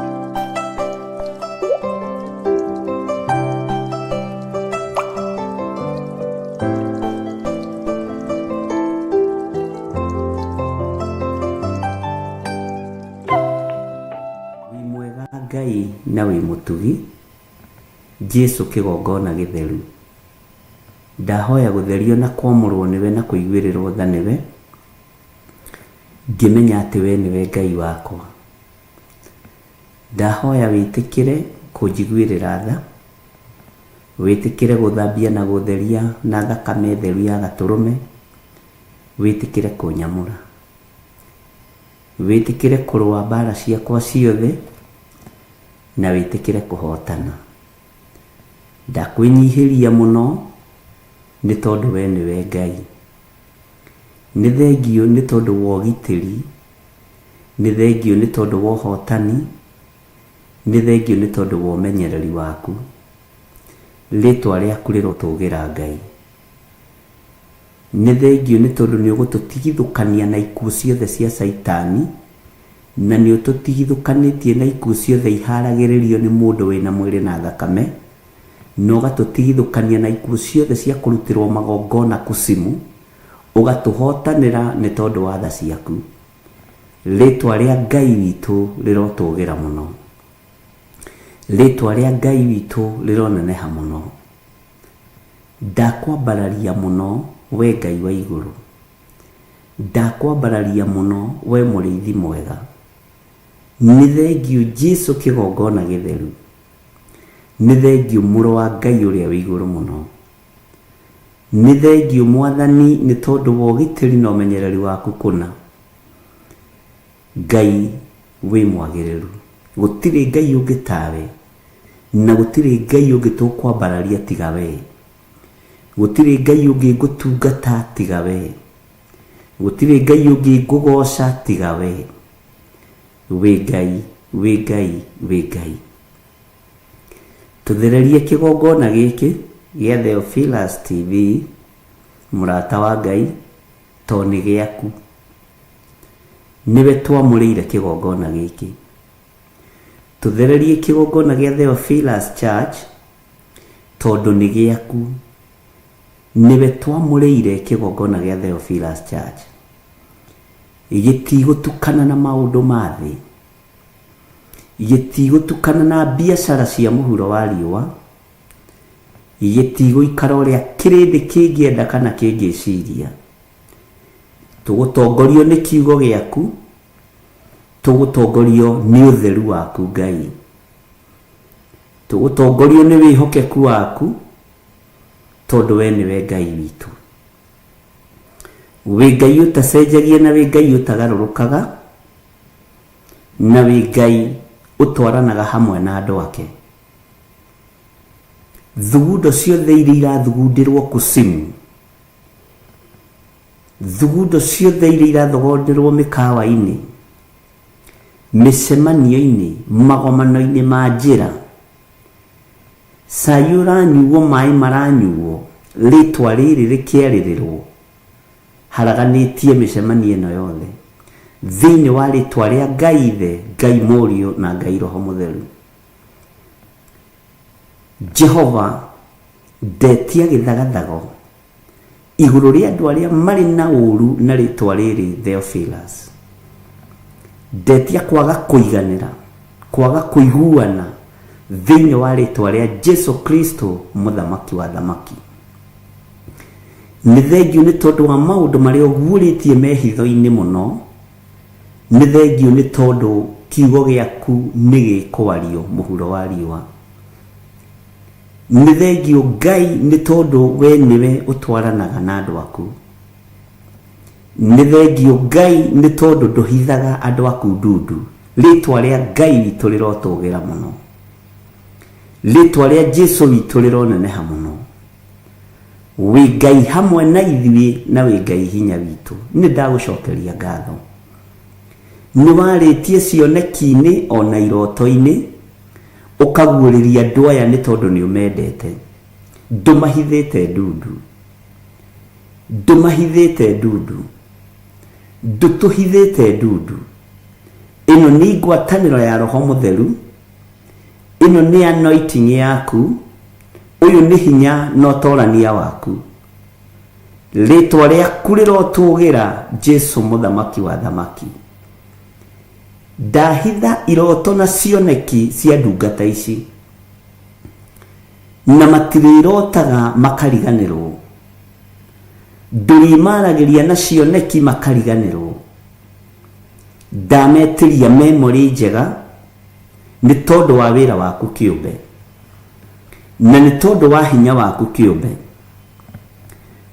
na wi mutugi Jesu kigongona githeru ndahoya gutherio na kwamurwo niwe na kuigwirirwo tha niwe ngimenya ati we niwe Ngai wakwa ndahoya witikire kunjigwirira tha witikire guthambia na gutheria na thakame theru ya gaturume witikire kunyamura witikire kurwa mbara ciakwa ciothe na witikire kuhotana ndakwinyihiria muno ni tondu we niwe Ngai ni thengio ni tondu wa gitiri ni thengio ni tondu wa hotani ni thengio ni tondu wa menyereri waku ritwa riaku rirotugira Ngai ni thengio ni tondu ni ugututigithukania na ikuũ ciothe cia Saitani na ni ututigithukanitie na ikuũ ciothe iharagiririo ni mundu wina mwiri na thakame no gatutigithukania na ikuũ ciothe cia kurutirwo magongona kusimu ugatuhotanira ni tondu wa tha ciaku ritwa ria Ngai witu rirotugira muno ritwa ria Ngai witu rironeneha muno ndakwambararia muno we Ngai wa iguru ndakwambararia muno we muriithi mwega ni thengio Jesu kigongona githeru ni thengio muru wa Ngai uria wi iguru muno ni thengio Mwathani ni tondu wa gitiri na umenyereri waku kuna Ngai wi mwagiriru gutiri Ngai ungi tawe na gutiri Ngai ungi tukwambararia tiga we gutiri Ngai ungi ngutungata tiga we gutiri Ngai ungi ngugoca tiga we we Ngai we Ngai we Ngai tuthererie kigongona giki gia Theophilus TV murata wa Ngai to ni giaku niwe twamurire kigongona giki tuthererie kigongona gia Theophilus Church tondu ni giaku niwe twamurire kigongona gia Theophilus Church igitigutukana na maundu mathi igitigutukana na biashara cia muhuro wa riwa igitiguikara uria kirindi kingienda kana kingiciria tugutongorio ni kiugo giaku tugutongorio ni utheru waku Ngai tugutongorio ni wihokeku waku tondu we niwe Ngai witu we Ngai utacenjagia na we Ngai utagarurukaga na we Ngai utwaranaga hamwe na andu ake thugundo ciothe iria irathugundirwo kusimu thugundo ciothe iria irathogonderwo mikawa-ini micemanio-ini magomano-ini ma njira cai uranyuo mai maranyuo ritwa riri rikiaririrwo haraganitie micemanio ino yothe thiini wa ritwa ria Ngai Ithe Ngai Murio na Ngai Roho Mutheru Jehova ndetia githagathago iguru ria andu aria mari na uru na ritwa riri Theophilus ndetia kwaga kuiganira kwaga kuiguana thiini wa ritwa ria Jesu Kristo muthamaki wa thamaki ni thengio ni tondu wa maundu maria uguritie mehitho-ini muno ni thengio ni tondu kiugo giaku ni gikwario muhuro wa riwa ni thengio Ngai ni tondu we niwe utwaranaga na andu aku ni thengio Ngai ni tondu nduhithaga andu aku ndundu ritwa ria Ngai witu rirotugira muno ritwa ria Jesu witu rironeneha muno we Ngai hamwe na ithuĩ na we Ngai hinya witu ni ndagucokeria ngatho ni waritie cioneki-ini ona iroto-ini ukaguũrĩria andũ aya ni tondu ni umendete ndumahithĩte ndundu ndutuhithĩte ndundu ino ni ngwataniro ya Roho Mutheru, ino ni anointing yaku, uyu ni hinya no torania waku. Ritwa riaku rirotugira Jesu muthamaki wa thamaki. Ndahitha iroto na cioneki cia ndungata ici, na matirirotaga makariganirwo. Ndurimaragĩria na cioneki makariganirwo. Ndametiria memory njega nĩ tondũ wa wĩra waku kĩũmbe, na nĩ tondũ wa hinya waku kĩũmbe.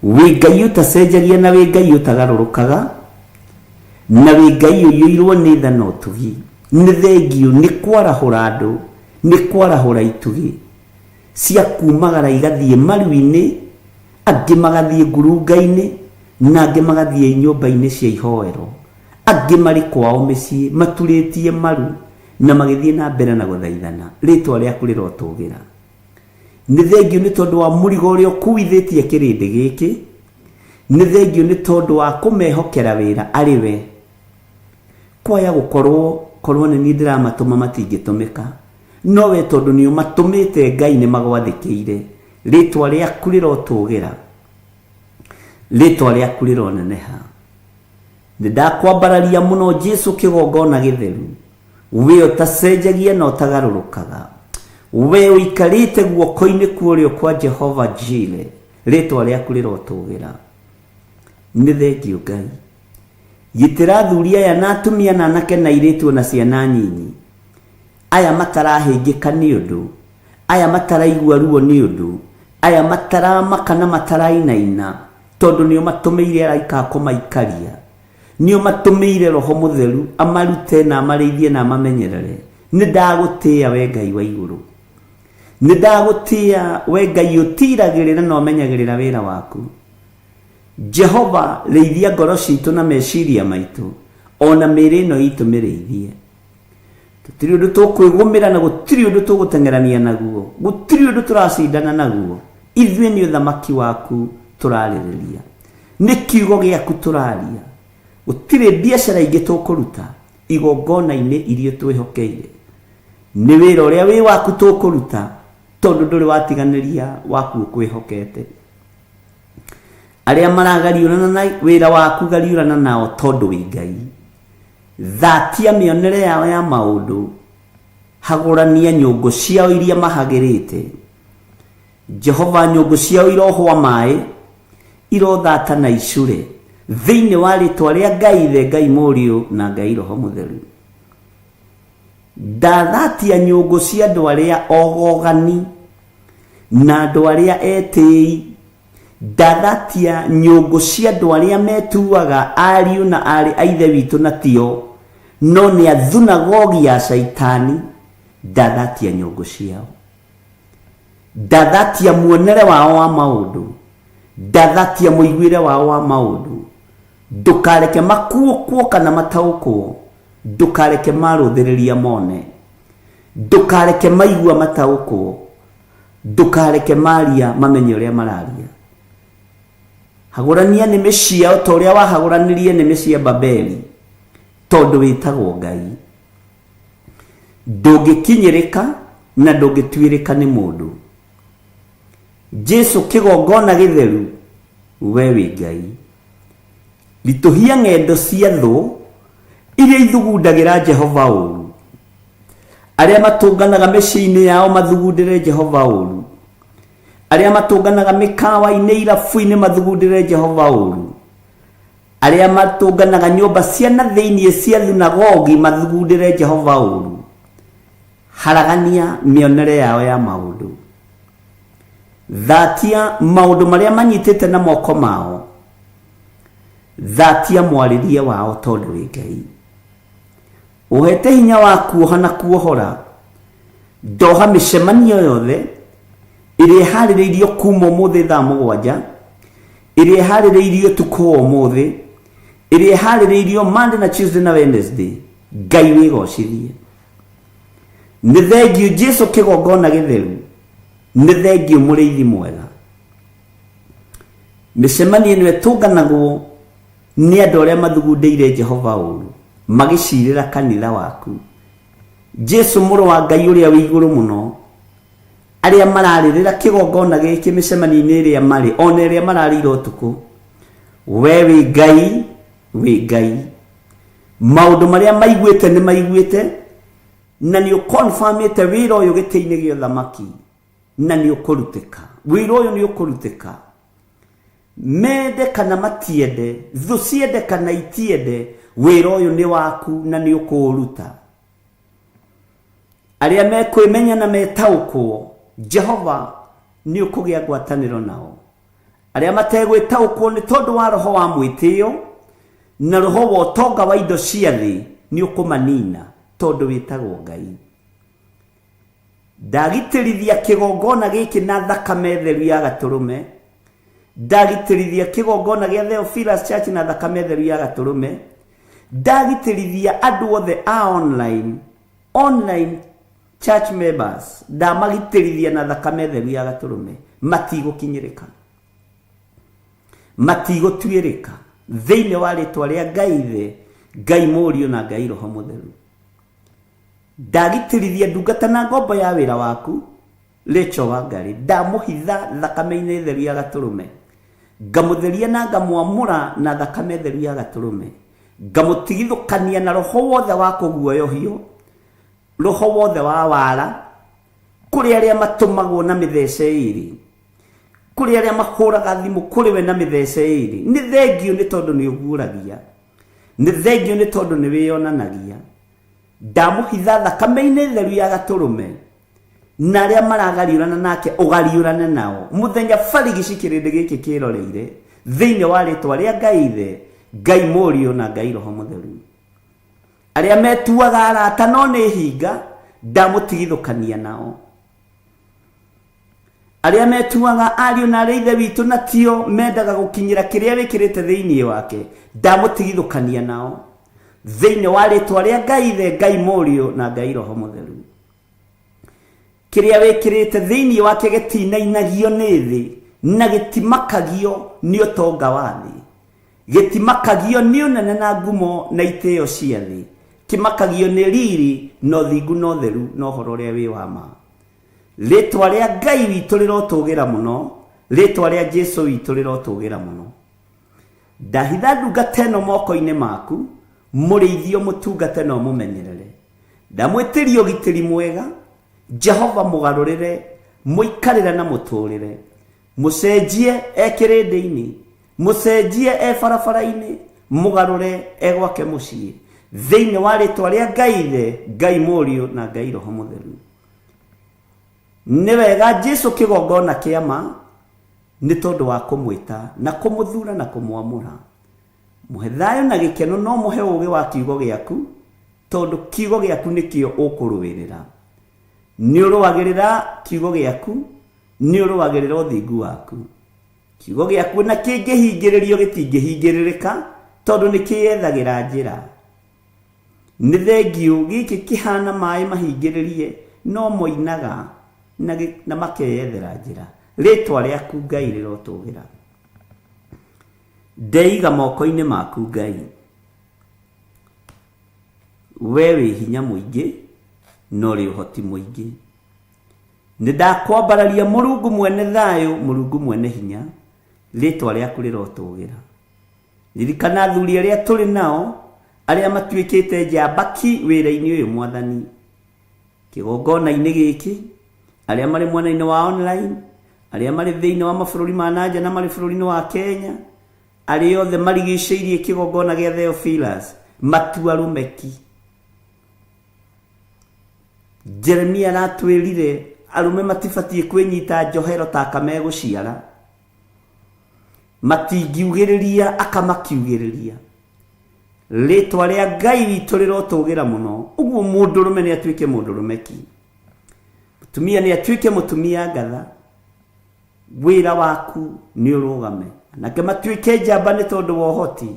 Wĩ Ngai ũtacenjagia na wĩ Ngai ũtagarũrũkaga, na wĩ Ngai ũiyũirwo nĩ tha na ũtugi. Nĩ thengio nĩ kwarahũra andũ, nĩ kwarahũra itugi cia kumagara igathiĩ maru-inĩ, angĩ magathiĩ ngurunga-inĩ, na angĩ magathiĩ nyũmba-inĩ cia ihoero, angĩ marĩ kwao mĩciĩ maturĩtie maru na magĩthiĩ na mbere na gũthaithana. Rĩtwa rĩaku rĩrotũgĩra. Nĩ thengio nĩ tondũ wa mũrigo ũrĩa ũkuithĩtie kĩrĩndĩ gĩkĩ. Nĩ thengio nĩ tondũ wa kũmehokera wĩra arĩ we. Kwaya gũkorwo nĩ niĩ ndĩramatũma matingĩtũmĩka, no we tondũ nĩ ũmatũmĩte Ngai nĩ magwathĩkĩire. Rĩtwa rĩaku rĩrotũgĩra, rĩtwa rĩaku rĩroneneha. Nĩndakwambararia mũno Jesu kĩgongona gĩtheru, we ũtacenjagia na ũtagarũrũkaga, we ũikarĩte guoko-inĩ kuorio kwa Jehova Jire. Rĩtwa rĩaku rĩrotũgĩra. Nĩ thengio Ngai. Gitĩra athuri aya na atumia na anake na airĩtu na ciana nyinyi, aya matarahĩngĩka nĩ ũndũ, aya mataraigua ruo nĩ ũndũ, aya mataramaka na matarainaina, tondũ nĩ ũmatũmĩire araika kũmaikaria, nĩ ũmatũmĩire Roho Mutheru amarute na amarĩithie na amamenyerere. Nĩ ndagũtĩĩa we Ngai wa igũrũ, nĩ ndagũtĩĩa we Ngai ũtiragĩrĩra na ũmenyagĩrĩra wĩra waku. Jehova, rĩithia ngoro citũ na meciria maitũ, ona mĩĩrĩ ĩno itũ mĩrĩithie. Gũtirĩ ũndũ tũkwĩgũmĩra na gũtirĩ ũndũ tũgũteng'erania naguo, gũtirĩ ũndũ tũracindana naguo. Ithuĩ nĩ ũthamaki waku tũrarĩrĩria, nĩ kiugo gĩaku tũraria. Gũtirĩ biacara ingĩ tũkũruta igongona-inĩ iria twĩhokeire. Nĩ wĩra ũrĩa wĩ waku tũkũruta, tondũ ndũrĩ watiganĩria waku ũkwĩhokete. Arĩa maragariũrana na wĩra waku gariũrana nao tondũ wĩ Ngai. Thatia mĩonere yao ya maũndũ, hagũrania nyũngũ ciao iria mahagĩrĩte. Jehova, nyũngũ ciao irohwa maĩ, irothata na icure thĩinĩ wa rĩtwa rĩa Ngai Ithe, Ngai Mũriũ na Ngai Roho Mutheru. Ndathatia nyũngũ cia andũ arĩa ogogani na andũ arĩa etĩĩ. Ndathatia nyũngũ cia andũ arĩa metuaga ariũ na arĩ a Ithe witũ na tio, no nĩ athunagogi ya Saitani. Ndathatia nyũngũ ciao, ndathatia muonere wao wa maũndũ, ndathatia mũiguĩre wao wa maũndũ. Ndũkareke makuokwo kana mataũkwo, ndũkareke marũthĩrĩria mone, ndũkareke maigua mataũkwo, ndũkareke maria mamenye ũrĩa mararia. Hagũrania nĩmĩ ciao ta ũrĩa wahagũranirie nĩmĩ cia Babeli, tondũ wĩtagwo Ngai. Ndũngĩkinyĩrĩka na ndũngĩtuĩrĩka nĩ mũndũ. Jesu kĩgongona gĩtheru, we wĩ Ngai. Ritũhia ng'endo cia thũ iria ithugundagĩra Jehova ũru. Arĩa matũnganaga mĩciĩ-inĩ yao mathugundĩre Jehova ũru. Arĩa matũnganaga mĩkawa-inĩ, irabu-inĩ mathugundĩre Jehova ũru. Arĩa matũnganaga nyũmba cia na thĩinĩ cia thunagogi mathugundĩre Jehova ũru. Haragania mĩonere yao ya maũndũ. Thatia maũndũ marĩa manyitĩte na moko mao. Thatia mwarĩrie wao tondũ wĩ Ngai. Ũhete hinya wa kuoha na kuohora. Ndoha mĩcemanio yothe ĩrĩa ĩharĩrĩirio kuma ũmũthĩ thaa 7, ĩrĩa ĩharĩrĩirio tukũ ũmũthĩ, ĩrĩa ĩharĩrĩirio Monday na Tuesday na Wednesday. Ngai wĩgocithie. Nĩ thengio Jesu kĩgongona gĩtheru, nĩ thengio mũrĩithi mwega. Mĩcemanio ĩno ĩtũnganagwo nĩ andũ arĩa mathugundĩire Jehova ũru, magicirira kanitha waku. Jesu mũrũ wa Ngai ũrĩa wĩ igũrũ mũno, arĩa mararĩrĩra kĩgongona gĩkĩ mĩcemanio-inĩ ĩrĩa marĩ ona ĩrĩa mararĩra ũtukũ, we wĩ Ngai, wĩ Ngai. Maũndũ marĩa maiguĩte nĩ maiguĩte, na nĩ ũkonfirmĩte wĩra ũyũ gĩtĩ-inĩ gĩa ũthamaki, na nĩ ũkũrutĩka. Wĩra ũyũ nĩ ũkũrutĩka, mende kana matiende, thũ ciende kana itiende, wĩra ũyũ nĩ waku na nĩ ũkũũruta. Arĩa mekwĩmenya na metaũkwo, Jehova nĩ ũkũgĩa ngwatanĩro nao. Arĩa mategwĩtaũkwo nĩ tondũ wa roho wa mwĩtĩo na roho wa ũtonga wa indo cia thĩ, nĩ ũkũmanina tondũ wĩtagwo Ngai. Ndagitĩrithia kĩgongona gĩkĩ na thakame theru ya Gatũrũme. Ndagitĩrithia kĩgongona gĩa Theophilus Church na thakame theru ya Gatũrũme. Ndagitĩrithia andũ othe a online church members. Ndamagitĩrithia na thakame theru ya Gatũrũme. Matigũkinyĩrĩka, matigũtuĩrĩka thĩinĩ wa rĩtwa rĩa Ngai Ithe, Ngai Mũriũ na Ngai Roho Mũtheru. Ndagitĩrithia ndungata na ngombo ya wĩra waku Rachel Wangari. Ndamũhitha thakame-inĩ theru ya Gatũrũme, ngamũtheria na ngamwamũra na thakame theru ya Gatũrũme, ngamũtigithũkania na roho wothe wa kũguoyohio, roho wothe wa wara, kũrĩ arĩa matũmagwo na mĩthece ĩrĩ, kũrĩ arĩa mahũraga thimũ kũrĩ we na mĩthece ĩrĩ. Nĩ thengio nĩ tondũ nĩ ũguũragia, nĩ thengio nĩ tondũ nĩ wĩyonanagia. Ndamũhitha thakame-inĩ theru ya Gatũrũme, na arĩa maragariũrana nake ũgariũrane nao. Mũthenya barigici kĩrĩndĩ gĩkĩ kĩroreire thĩinĩ wa rĩtwa rĩa Ngai Ithe, Ngai Mũriũ na Ngai Roho Mũtheru. Arĩa metuaga arata no nĩ hinga, ndamũtigithũkania nao. Arĩa metuaga ariũ na arĩa ithe witũ na tio mendaga gũkinyĩra kĩrĩa wĩkĩrĩte thĩinĩ wake, ndamũtigithũkania nao thĩinĩ wa rĩtwa rĩa Ngai Ithe, Ngai Mũriũ na Ngai Roho Mũtheru. Kĩrĩa wĩkĩrĩte thĩinĩ wake gĩtinainagio nĩ thĩ na gĩtimakagio nĩ ũtonga wa thĩ, gĩtimakagio nĩ ũnene na ngumo na itĩo cia thĩ, kĩmakagio nĩ riri na ũthingu na ũtheru na ũhoro ũrĩa wĩ wa ma. Rĩtwa rĩa Ngai witũ rĩrotũgĩra mũno, rĩtwa rĩa Jesu witũ rĩrotũgĩra mũno. Ndahitha ndungata ĩno moko-inĩ maku, mũrĩithio mũtungate no mũmenyerere. Ndamwĩtĩria ũgitĩri mwega, Jehova mũgarũrĩre, mũikarĩre na mũtũrĩre. Mũcenjie kĩrĩndĩ-inĩ, mũcenjie barabara-inĩ, mũgarũre gwake mũciĩ, thĩinĩ wa rĩtwa rĩa Ngai Ithe, Ngai Mũriũ na Ngai Roho Mũtheru. Nĩ wega Jesu kĩgongona kĩama nĩ tondũ wa kũmwĩta na kũmũthura na kũmwamũra. Mũhe thayũ na gĩkeno, no mũhe ũũgĩ wa kiugo gĩaku, tondũ kiugo gĩaku nĩkĩo ũkũrũĩrĩra. Nĩ ũrũagĩrĩra kiugo gĩaku, nĩ ũrũagĩrĩra ũthingu waku. Kiugo gĩaku na kĩngĩhingĩrĩrio gĩtingĩhingĩrĩrĩka, tondũ nĩ kĩyethagĩra njĩra. Nĩ thengio gĩkĩ kĩhana maĩ mahingĩrĩrie, no moinaga na makeyethera njĩra. Rĩtwa rĩaku Ngai rĩrotũgĩra. Ndeiga moko-inĩ maku Ngai, we wĩ hinya mũingĩ no rĩ ũhoti mũingĩ. Nĩ ndakwambararia Mũrungu mwene thayũ, Mũrungu mwene hinya, rĩtwa rĩaku rĩrotũgĩra. Ririkana athuri arĩa tũrĩ nao, arĩa matuĩkĩte njambaki wĩra-inĩ ũyũ Mwathani, kĩgongona-inĩ gĩkĩ, arĩa marĩ mwena-inĩ wa online, arĩa marĩ thĩinĩ wa mabũrũri ma nanja na marĩ bũrũri-inĩ wa Kenya, arĩa othe marigicĩirie kĩgongona gĩa Theophilus, matuarũmeki. Jeremia aratwĩrire arũme matibatiĩ kwĩnyita njohero ta kamegũciara, matingiugĩrĩria akamakiugĩrĩria. Rĩtwa rĩa Ngai witũ rĩrotũgĩra mũno, ũguo mũndũrũme nĩ atuĩke mũndũrũmeki, mũtumia nĩ atuĩke mũtumia ngatha. Wĩra waku nĩ ũrũgame, nake matuĩke njamba nĩ tondũ wa ũhoti,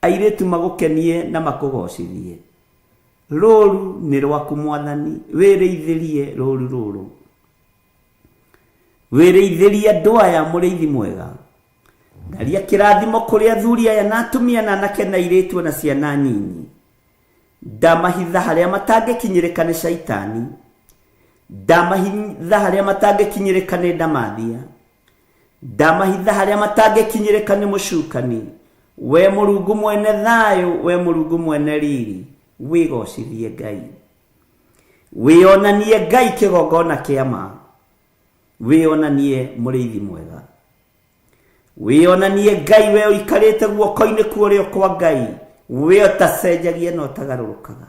airĩtu magũkenie na makũgocithie. Rũru nĩ rwaku Mwathani, wĩrĩithĩrie rũru rũrũ, wĩrĩithĩrie andũ aya mũrĩithi mwega. Ndaria kĩrathimo kũrĩ athuri aya na atumia na anake na airĩtu na ciana nyinyi, ndamahitha haria matangikinyirika ni shaitani, ndamahitha haria matangikinyirika ni ndamathia, ndamahitha haria matangikinyirika ni mucukani. We Mulungu mwene thayo, we Mulungu mwene riri, wigocithie Ngai, wionanie Ngai kigongona kia ma, wionanie muriithi mwega, wionanie Ngai we uikarite guoko-ini kuorio kwa Ngai, we utacenjagia no tagarurukaga.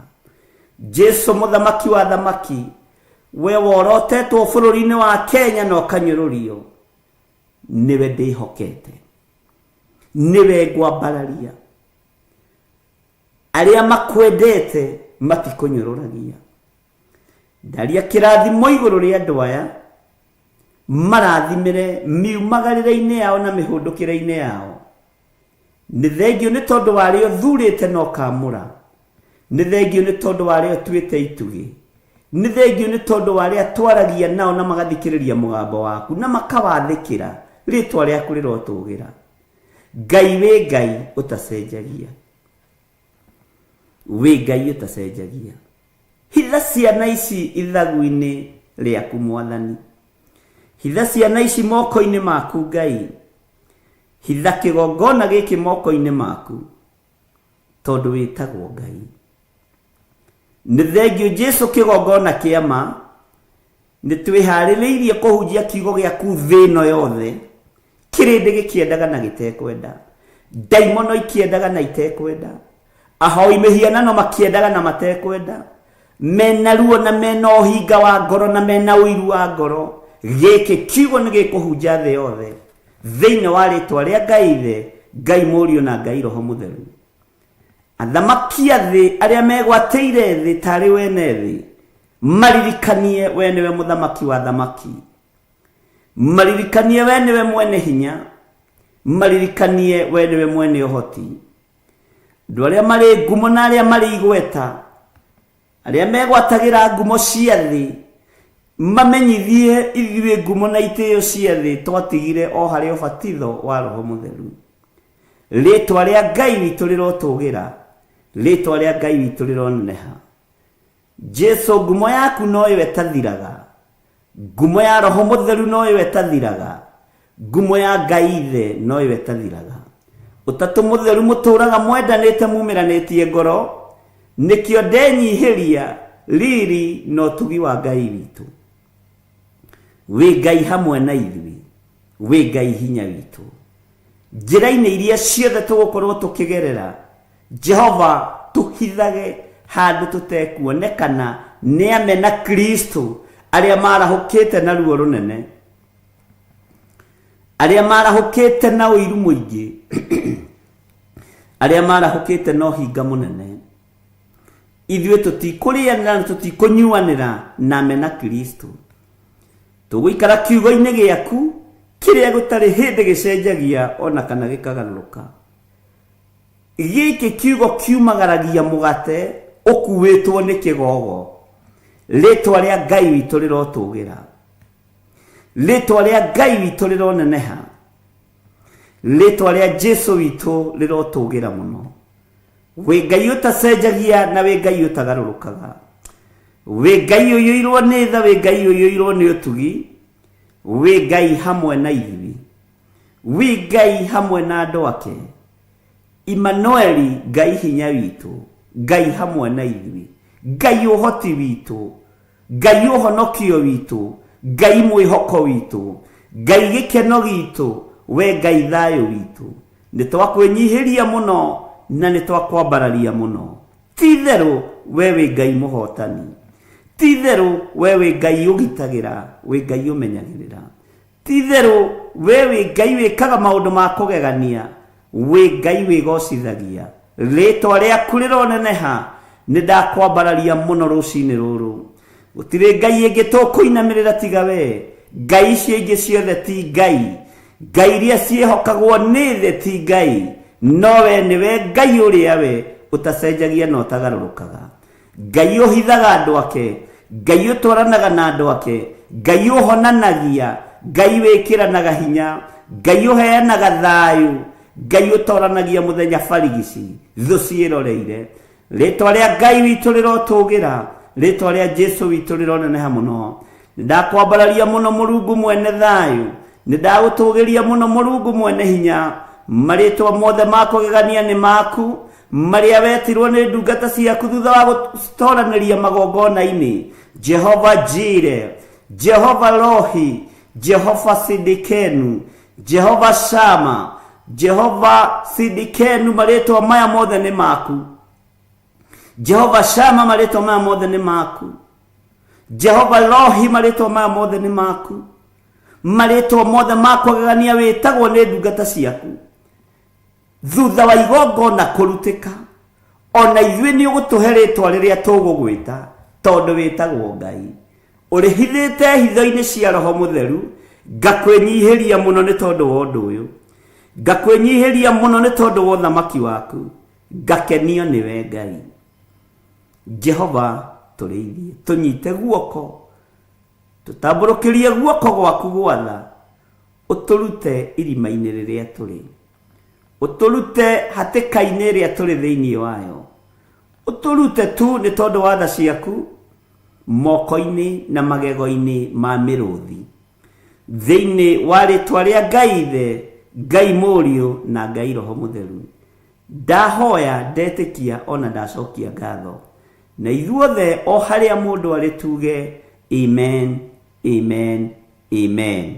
Jesu muthamaki wa thamaki, we worotetwo bururi-ini wa Kenya no kanyururio, niwe ndihokete, niwe ngwambararia. Aria makwendete matikunyururagia. Ndaria kirathimo iguru ria andu aya marathimire miumagarire-ini yao na mihundukire-ini yao. Ni thengio ni tondu wario thurite no kamura, ni thengio ni tondu wario twite itugi, ni thengio ni tondu wario twaragia nao na magathikiriria mugambo waku na makawathikira ritwa riaku rirotugira. Ngai we Ngai utacenjagia, we Ngai utacenjagia. Hitha ciana ici ithagu-ini riaku Mwathani, hitha ciana ici moko-ini maku Ngai, hitha kigongona giki moko-ini maku tondu witagwo Ngai. Ni thengio Jesu kigongona kia ma, ni twihaririirie kuhunjia kiugo giaku thi no yothe, kirindi gikiendaga na gitekwenda, daimono ikiendaga na itekwenda, ahoi mihianano makiendaga na matekwenda, mena ruo na mena uhinga wa ngoro na mena uiru wa ngoro. Giki kiugo ni gikuhunja thi yothe thiini wa ritwa ria Ngai Ithe, Ngai Murio na Ngai Roho Mutheru. Athamaki a thi aria megwateire thi tari wene thi, maririkanie we niwe muthamaki wa thamaki, maririkanie we niwe mwene hinya, maririkanie we niwe mwene uhoti. Andu aria mari ngumo na aria mari igweta, aria megwatagira ngumo cia thi, mamenyithie ithuĩ ngumo na itĩo cia thĩ twatigire o harĩ ũbatitho wa Roho Mũtheru. Rĩtwa rĩa Ngai witũ rĩrotũgĩra, rĩtwa rĩa Ngai witũ rĩroneneha. Jesu, ngumo yaku no ĩwe ĩtathiraga, ngumo ya Roho Mũtheru no ĩwe ĩtathiraga, ngumo ya Ngai Ithe no ĩwe ĩtathiraga. Ũtatũ Mũtheru mũtũraga mwendanĩte mumĩranĩtie ngoro, nĩkĩo ndenyihĩria riri no tugi wa Ngai witũ. We Ngai hamwe na ithuĩ, we Ngai hinya witũ. Njĩra-inĩ iria ciothe tũgũkorwo tũkĩgerera, Jehova tũhithage handũ tũtekuonekana nĩ amena Kristo arĩa marahũkĩte na ruo rũnene, arĩa marahũkĩte na ũiru mũingĩ, arĩa marahũkĩte na ũhinga mũnene. Ithuĩ tũtikũrĩanĩra na tũtikũnyuanĩra na amena Kristo. Tũgũikara kiugo-inĩ gĩaku kĩrĩa gũtarĩ hĩndĩ gĩcenjagia ona kana gĩkagarũrũka. Gĩkĩ kiugo kiumagaragia mũgate ũkuĩtwo nĩ kĩgogo. Rĩtwa rĩa Ngai witũ rĩrotũgĩra, rĩtwa rĩa Ngai witũ rĩroneneha, rĩtwa rĩa Jesu witũ rĩrotũgĩra mũno. We Ngai ũtacenjagia na we Ngai ũtagarũrũkaga, we Ngai ũiyũirwo nĩ tha, we Ngai ũiyũirwo nĩ ũtugi, we Ngai hamwe na ithuĩ, we Ngai hamwe na andũ ake, Immanueli, Ngai hinya witũ, Ngai hamwe na ithuĩ, Ngai ũhoti witũ, Ngai ũhonokio witũ, Ngai mwĩhoko witũ, Ngai gĩkeno gitũ, we Ngai thayũ witũ. Nĩ twakwĩnyihĩria mũno na nĩ twakwambararia mũno. Ti-itherũ we wĩ Ngai mũhotani, ti-itherũ we wĩ Ngai ũgitagĩra, wĩ Ngai ũmenyagĩrĩra, ti-itherũ we wĩ Ngai wĩkaga maũndũ ma kũgegania, wĩ Ngai wĩgocithagia. Rĩtwa rĩaku rĩroneneha, nĩ ndakwambararia mũno rũcinĩ rũrũ. Gũtirĩ Ngai ĩngĩ tũkũinamĩrĩra tiga we. Ngai icio ingĩ ciothe ti Ngai, Ngai iria ciĩhokagwo nĩ thĩ ti Ngai, no we nĩwe Ngai ũrĩa we ũtacenjagia na ũtagarũrũkaga. Ngai ũhithaga andũ ake, Ngai ũtwaranaga na andũ ake, Ngai ũhonanagia, Ngai wĩkĩranaga hinya, Ngai ũheanaga thayũ, Ngai ũtoranagia mũthenya barigici thũ ciĩroreire. ritwa ria Ngai witu rirotugira, ritwa ria Jesu witu rironeneha muno. Ndakwambararia muno Mulungu mwene thayu, nindagutugiria muno Mulungu mwene hinya. Maritwa mothe mako gegania ni maku, maria wetirwo ni ndungata ciaku thutha wa gutoraniria magongona-ini. Jehova Jire, Jehova Rohi, Jehova Sidikenu, Jehova Shama, Jehova Sidikenu, maritwa maya mothe ni maku. Jehova Shama, maritwa maya mothe ni maku. Jehova Rohi, maritwa maya mothe ni maku. Maritwa mothe mako gegania witagwo ni ndungata ciaku. Thutha wa igongona kurutika, ona ithuĩ ni ũgũtũhe rĩtwa rĩrĩa tũgũgwĩta, tondũ wĩtagwo Ngai. Ũrĩhithĩte hitho-inĩ cia Roho Mũtheru, ngakwĩnyihĩria mũno nĩ tondũ wa ũndũ ũyũ. Ngakwĩnyihĩria mũno nĩ tondũ wa ũthamaki waku. Ngakenio nĩwe Ngai. Jehova tũrĩithie, tũnyite guoko, tũtambũrũkĩrie guoko gwaku gwatha, ũtũrute irima-inĩ rĩrĩa tũrĩ. Ũtũrute hatĩka-inĩ ĩrĩa tũrĩ thĩinĩ wayo. Ũtũrute tu nĩ tondũ wa tha ciaku, moko-inĩ na magego-inĩ ma mĩrũthi. Thĩinĩ wa rĩtwa rĩa Ngai Ithe, Ngai Mũriũ na Ngai Roho Mũtheru. Ndahoya, ndetĩkia, ona ndacokia ngatho. Na ithuothe o harĩa mũndũ arĩ tuge amen, amen, amen.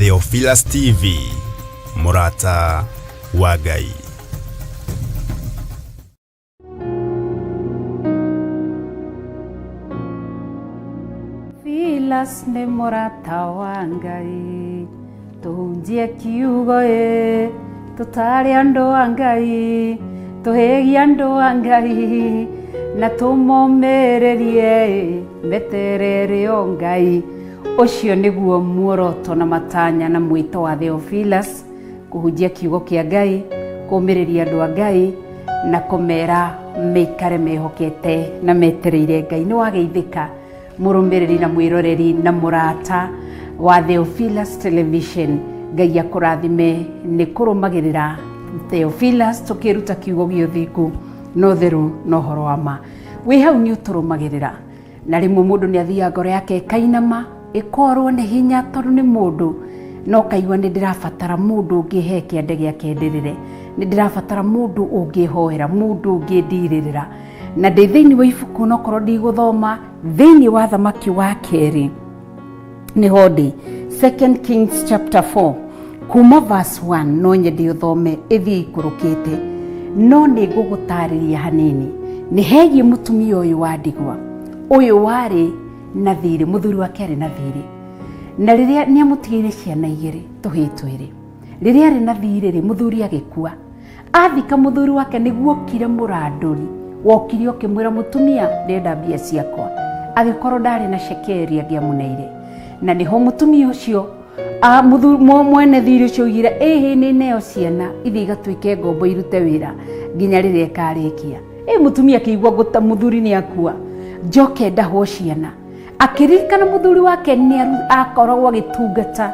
Theophilus TV, Murata wa Ngai. Theophilus nĩ mũrata wa Ngai, tũhunjie kiugo tũtare andũ a Ngai, tũhĩgie andũ a Ngai, na tũmomĩrĩrie meterere o Ngai. Ũcio nĩguo muoroto na matanya na mwito wa Theophilus, kũhunjia kiugo kĩa Ngai, kũmĩrĩria andũ a Ngai na kũmera meikare mehokete na metereire Ngai. Nĩ wageithĩka mũrũmĩrĩri na mwĩroreri na mũrata wa Theophilus Television. Ngai akũrathime nĩ kũrũmagĩrĩra Theophilus tũkĩruta kiugo gĩa ũthingu na ũtheru na ũhoro wa ma. Wĩ hau nĩ ũtũrũmagĩrĩra, na rĩmwe mũndũ nĩ athiaga ngoro yake ĩkainama, ĩkorwo nĩ hinya tondũ nĩ mũndũ, no kaigua nĩ ndĩrabatara mũndũ ũngĩhe kĩande gĩake ndĩrĩre, nĩ ndĩrabatara mũndũ ũngĩhoera, mũndũ ũngĩndirĩrĩra. Na ndĩ thĩinĩ wa ibuku no korwo ndigũthoma thĩinĩ wa thamaki wa kerĩ nĩho ndĩ 2 Kings chapter 4 kuma verse 1, no nyende ũthome ĩthiĩ ikũrũkĩte, no nĩ ngũgũtarĩria hanini nĩ hegie mũtumia ũyũ wa ndigwa. Ũyũ warĩ na thirĩ, mũthuri wake arĩ na thirĩ, na rĩrĩa nĩ amũtigĩire ciana igĩrĩ, tũhĩĩ twĩrĩ. Rĩrĩa arĩ na thirĩ, mũthuri agĩkua. Athika mũthuri wake nĩguo okire mũrandũri, wokire ũkĩmwĩra mũtumia, ndenda mbia ciakwa. Agĩkorwo ndarĩ na cekeri angĩamũneire, na nĩho mũtumia ũcio mwene thirĩ ũcio oigire, ĩhĩ nĩ neo ciana ithiĩ igatuĩke ngombo irute wĩra nginya rĩrĩa ĩkarĩkia. Mũtumia akĩigua gũta mũthuri nĩ akua, njoke ndahwo ciana. Akĩririkana mũthuri wake nĩ akoragwo agĩtungata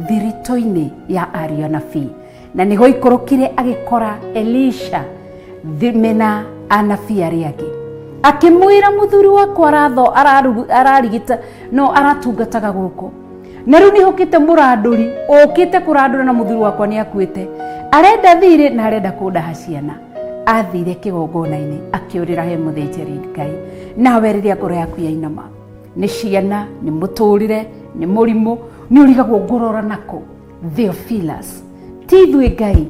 thiritũ-inĩ ya ariũ anabii, na nĩho ikũrũkire agĩkora Elisha mena anabii arĩa angĩ. Akĩmwĩra mũthuri wakwa ararigita, no aratungataga gũkũ, na rĩu nĩ hũkĩte mũrandũri, ũkĩte kũrandũra na mũthuri wakwa nĩ akuĩte, arenda thirĩ na arenda kũndaha ciana. athire kigongona-inĩ akĩũrĩra he mũthĩnjĩri Ngai. Nawe rĩrĩa ngoro yaku yainama, nĩ ciana, nĩ mũtũrĩre, nĩ mũrimũ, nĩ ũrigagwo ngorora nako, Theophilus, ti ithuĩ Ngai,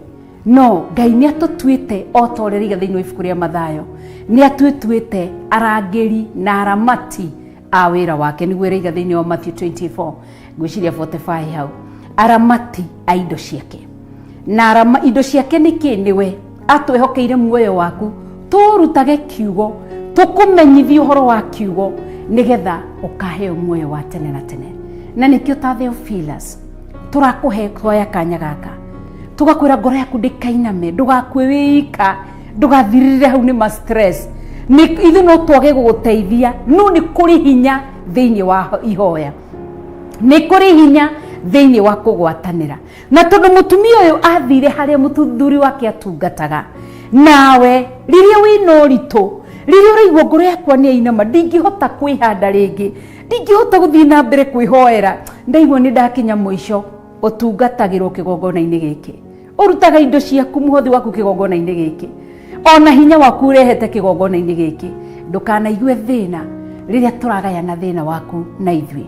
no Ngai nĩ atũtuĩte o ta ũrĩa riga thĩinĩ wa ibuku rĩa Mathayo, nĩ atũtuĩte arangĩri na aramati a wĩra wake, nĩguo riga thĩinĩ wa Matthew 24 ngwĩciria 45 hau, aramati a indo ciake. Na indo ciake nĩ kĩ? Nĩwe atwehokeire muoyo waku, tũrutage kiugo, tũkũmenyithie ũhoro wa kiugo, nĩgetha ũkaheo muoyo wa tene na tene. Na nĩkĩo ta Theophilus tũrakũhe twoya kanya gaka, tugakwĩra ngoro yaku ndĩkainame, ndũgakue wĩika, ndũgathirĩre hau nĩ ma stress. Ithuĩ no twage gũgũteithia, no nĩ kũrĩ hinya thĩinĩ wa ihoya, nĩ kũrĩ hinya thĩinĩ wa kũgwatanĩra. Na tondũ mũtumia ũyũ athire harĩa mũthuri wake atungataga, nawe rĩrĩa wĩna ũritũ, rĩrĩa ũraigua ngoro yakwa nĩ yainama, ndingĩhota kwĩhanda rĩngĩ, ndingĩhota gũthiĩ na mbere kwĩhoera, ndaigua nĩ ndakinya mũico, ũtungatagĩrwo kĩgongona-inĩ gĩkĩ, ũrutaga indo ciaku, mũhothi waku kĩgongona-inĩ gĩkĩ, ona hinya waku ũrehete kĩgongona-inĩ gĩkĩ. Ndũkanaigue thĩna rĩrĩa tũragayana thĩna waku na ithuĩ.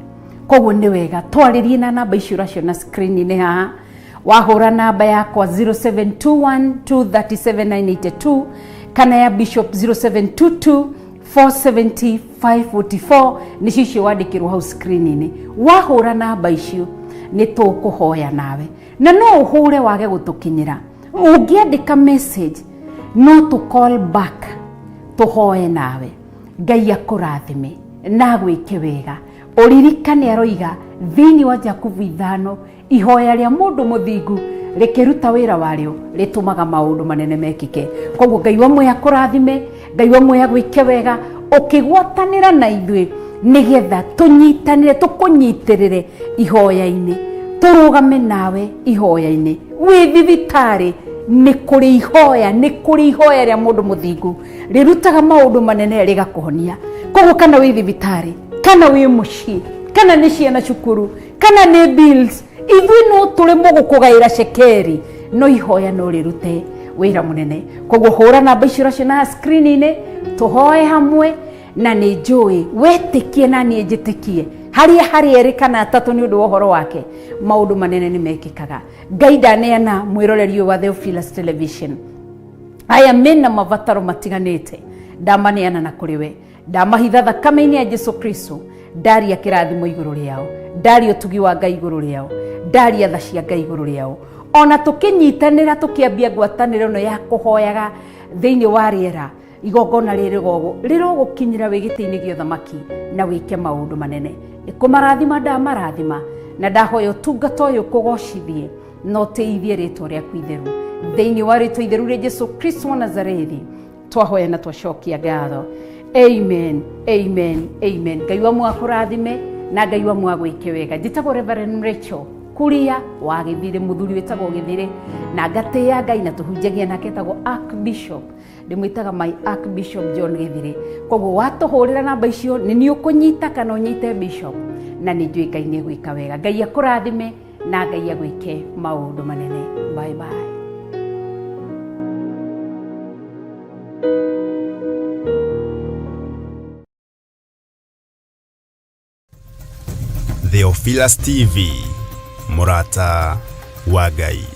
Koguo nĩ wega twarĩrie na namba icio ũraciona screen-inĩ haha. Wahũra namba yakwa 0721237982 kana ya Bishop 0722470544, nĩcio icio wandĩkĩrwo hau screen-inĩ. Wahũra namba icio nĩ tũkũhoya nawe, na no ũhũre wage gũtũkinyĩra. Ũngĩandĩka message no tũ call back tũhoye nawe. Ngai akũrathime na gwĩke wega. Ũririkane aroiga thĩinĩ wa Jakubu 5, ihoya rĩa mũndũ mũthingu rĩkĩruta wĩra warĩo rĩtũmaga maũndũ manene mekĩke. Koguo Ngai wa muoyo akũrathime, Ngai wa muoyo agwĩke wega, ũkĩgwatanĩra na ithuĩ nĩgetha tũnyitanĩre, tũkũnyitĩrĩre ihoya-inĩ, tũrũgame nawe ihoya-inĩ. Wĩ thibitarĩ, nĩ kũrĩ ihoya, nĩ kũrĩ ihoya rĩa mũndũ mũthingu rĩrutaga maũndũ manene rĩgakũhonia. Koguo kana wĩ thibitarĩ, kana wĩ mũciĩ, kana nĩ ciana cukuru, kana nĩ bills, ithuĩ no tũremwo gũkũgaĩra cekeri, no ihoya no rĩrute wĩra mũnene. Koguo hũra namba icio ũraciona screen-inĩ, tũhoe hamwe, na nĩ njũĩ wetĩkie na niĩ njĩtĩkie, harĩa erĩ kana atatũ nĩ ũndũ wa ũhoro wake, maũndũ manene nĩ mekĩkaga. Ngai ndaneana mwĩroreri wa Theophilus Television aya mena mabataro matiganĩte, ndamaneana na kũrĩ we, ndamahitha thakame-inĩ ya Jesu Kristo, ndaria kĩrathimo igũrũ rĩao, ndaria ũtugi wa Ngai igũrũ rĩao, ndaria tha cia Ngai igũrũ rĩao. Ona tũkĩnyitanĩra tũkĩambia ngwatanĩro ĩno ya kũhoyaga thĩinĩ wa rĩera, igongona rĩrogũkinyĩra wĩ gĩtĩ-inĩ gĩa ũthamaki na wĩke maũndũ manene. Kũmarathima ndamarathima, na ndahoya ũtungata ũyũ kũgocithie na ũteithie rĩtwa rĩaku itheru, thĩinĩ wa rĩtwa itheru rĩa Jesu Kristo wa Nazarethi twahoya na twacokia ngatho. Amen, amen, amen. Ngai wa muoyo akũrathime na Ngai wa muoyo agwĩke wega. Njĩtagwo Reverend Rachel Kuria wa Gĩthirĩ, mũthuri wĩtagwo Gĩthirĩ, na ngatĩĩa Ngai na tũhunjagia nake etagwo Archbishop, ndĩmwĩtaga my Archbishop John Gĩthirĩ. Koguo watũhũrĩra namba icio nĩ niĩ ũkũnyita kana ũnyite Bishop, na nĩ njũĩ Ngai nĩ gwĩka wega. Ngai akũrathime na Ngai agwĩke maũndũ manene. Bye bye. Theophilus TV, mũrata wa Ngai.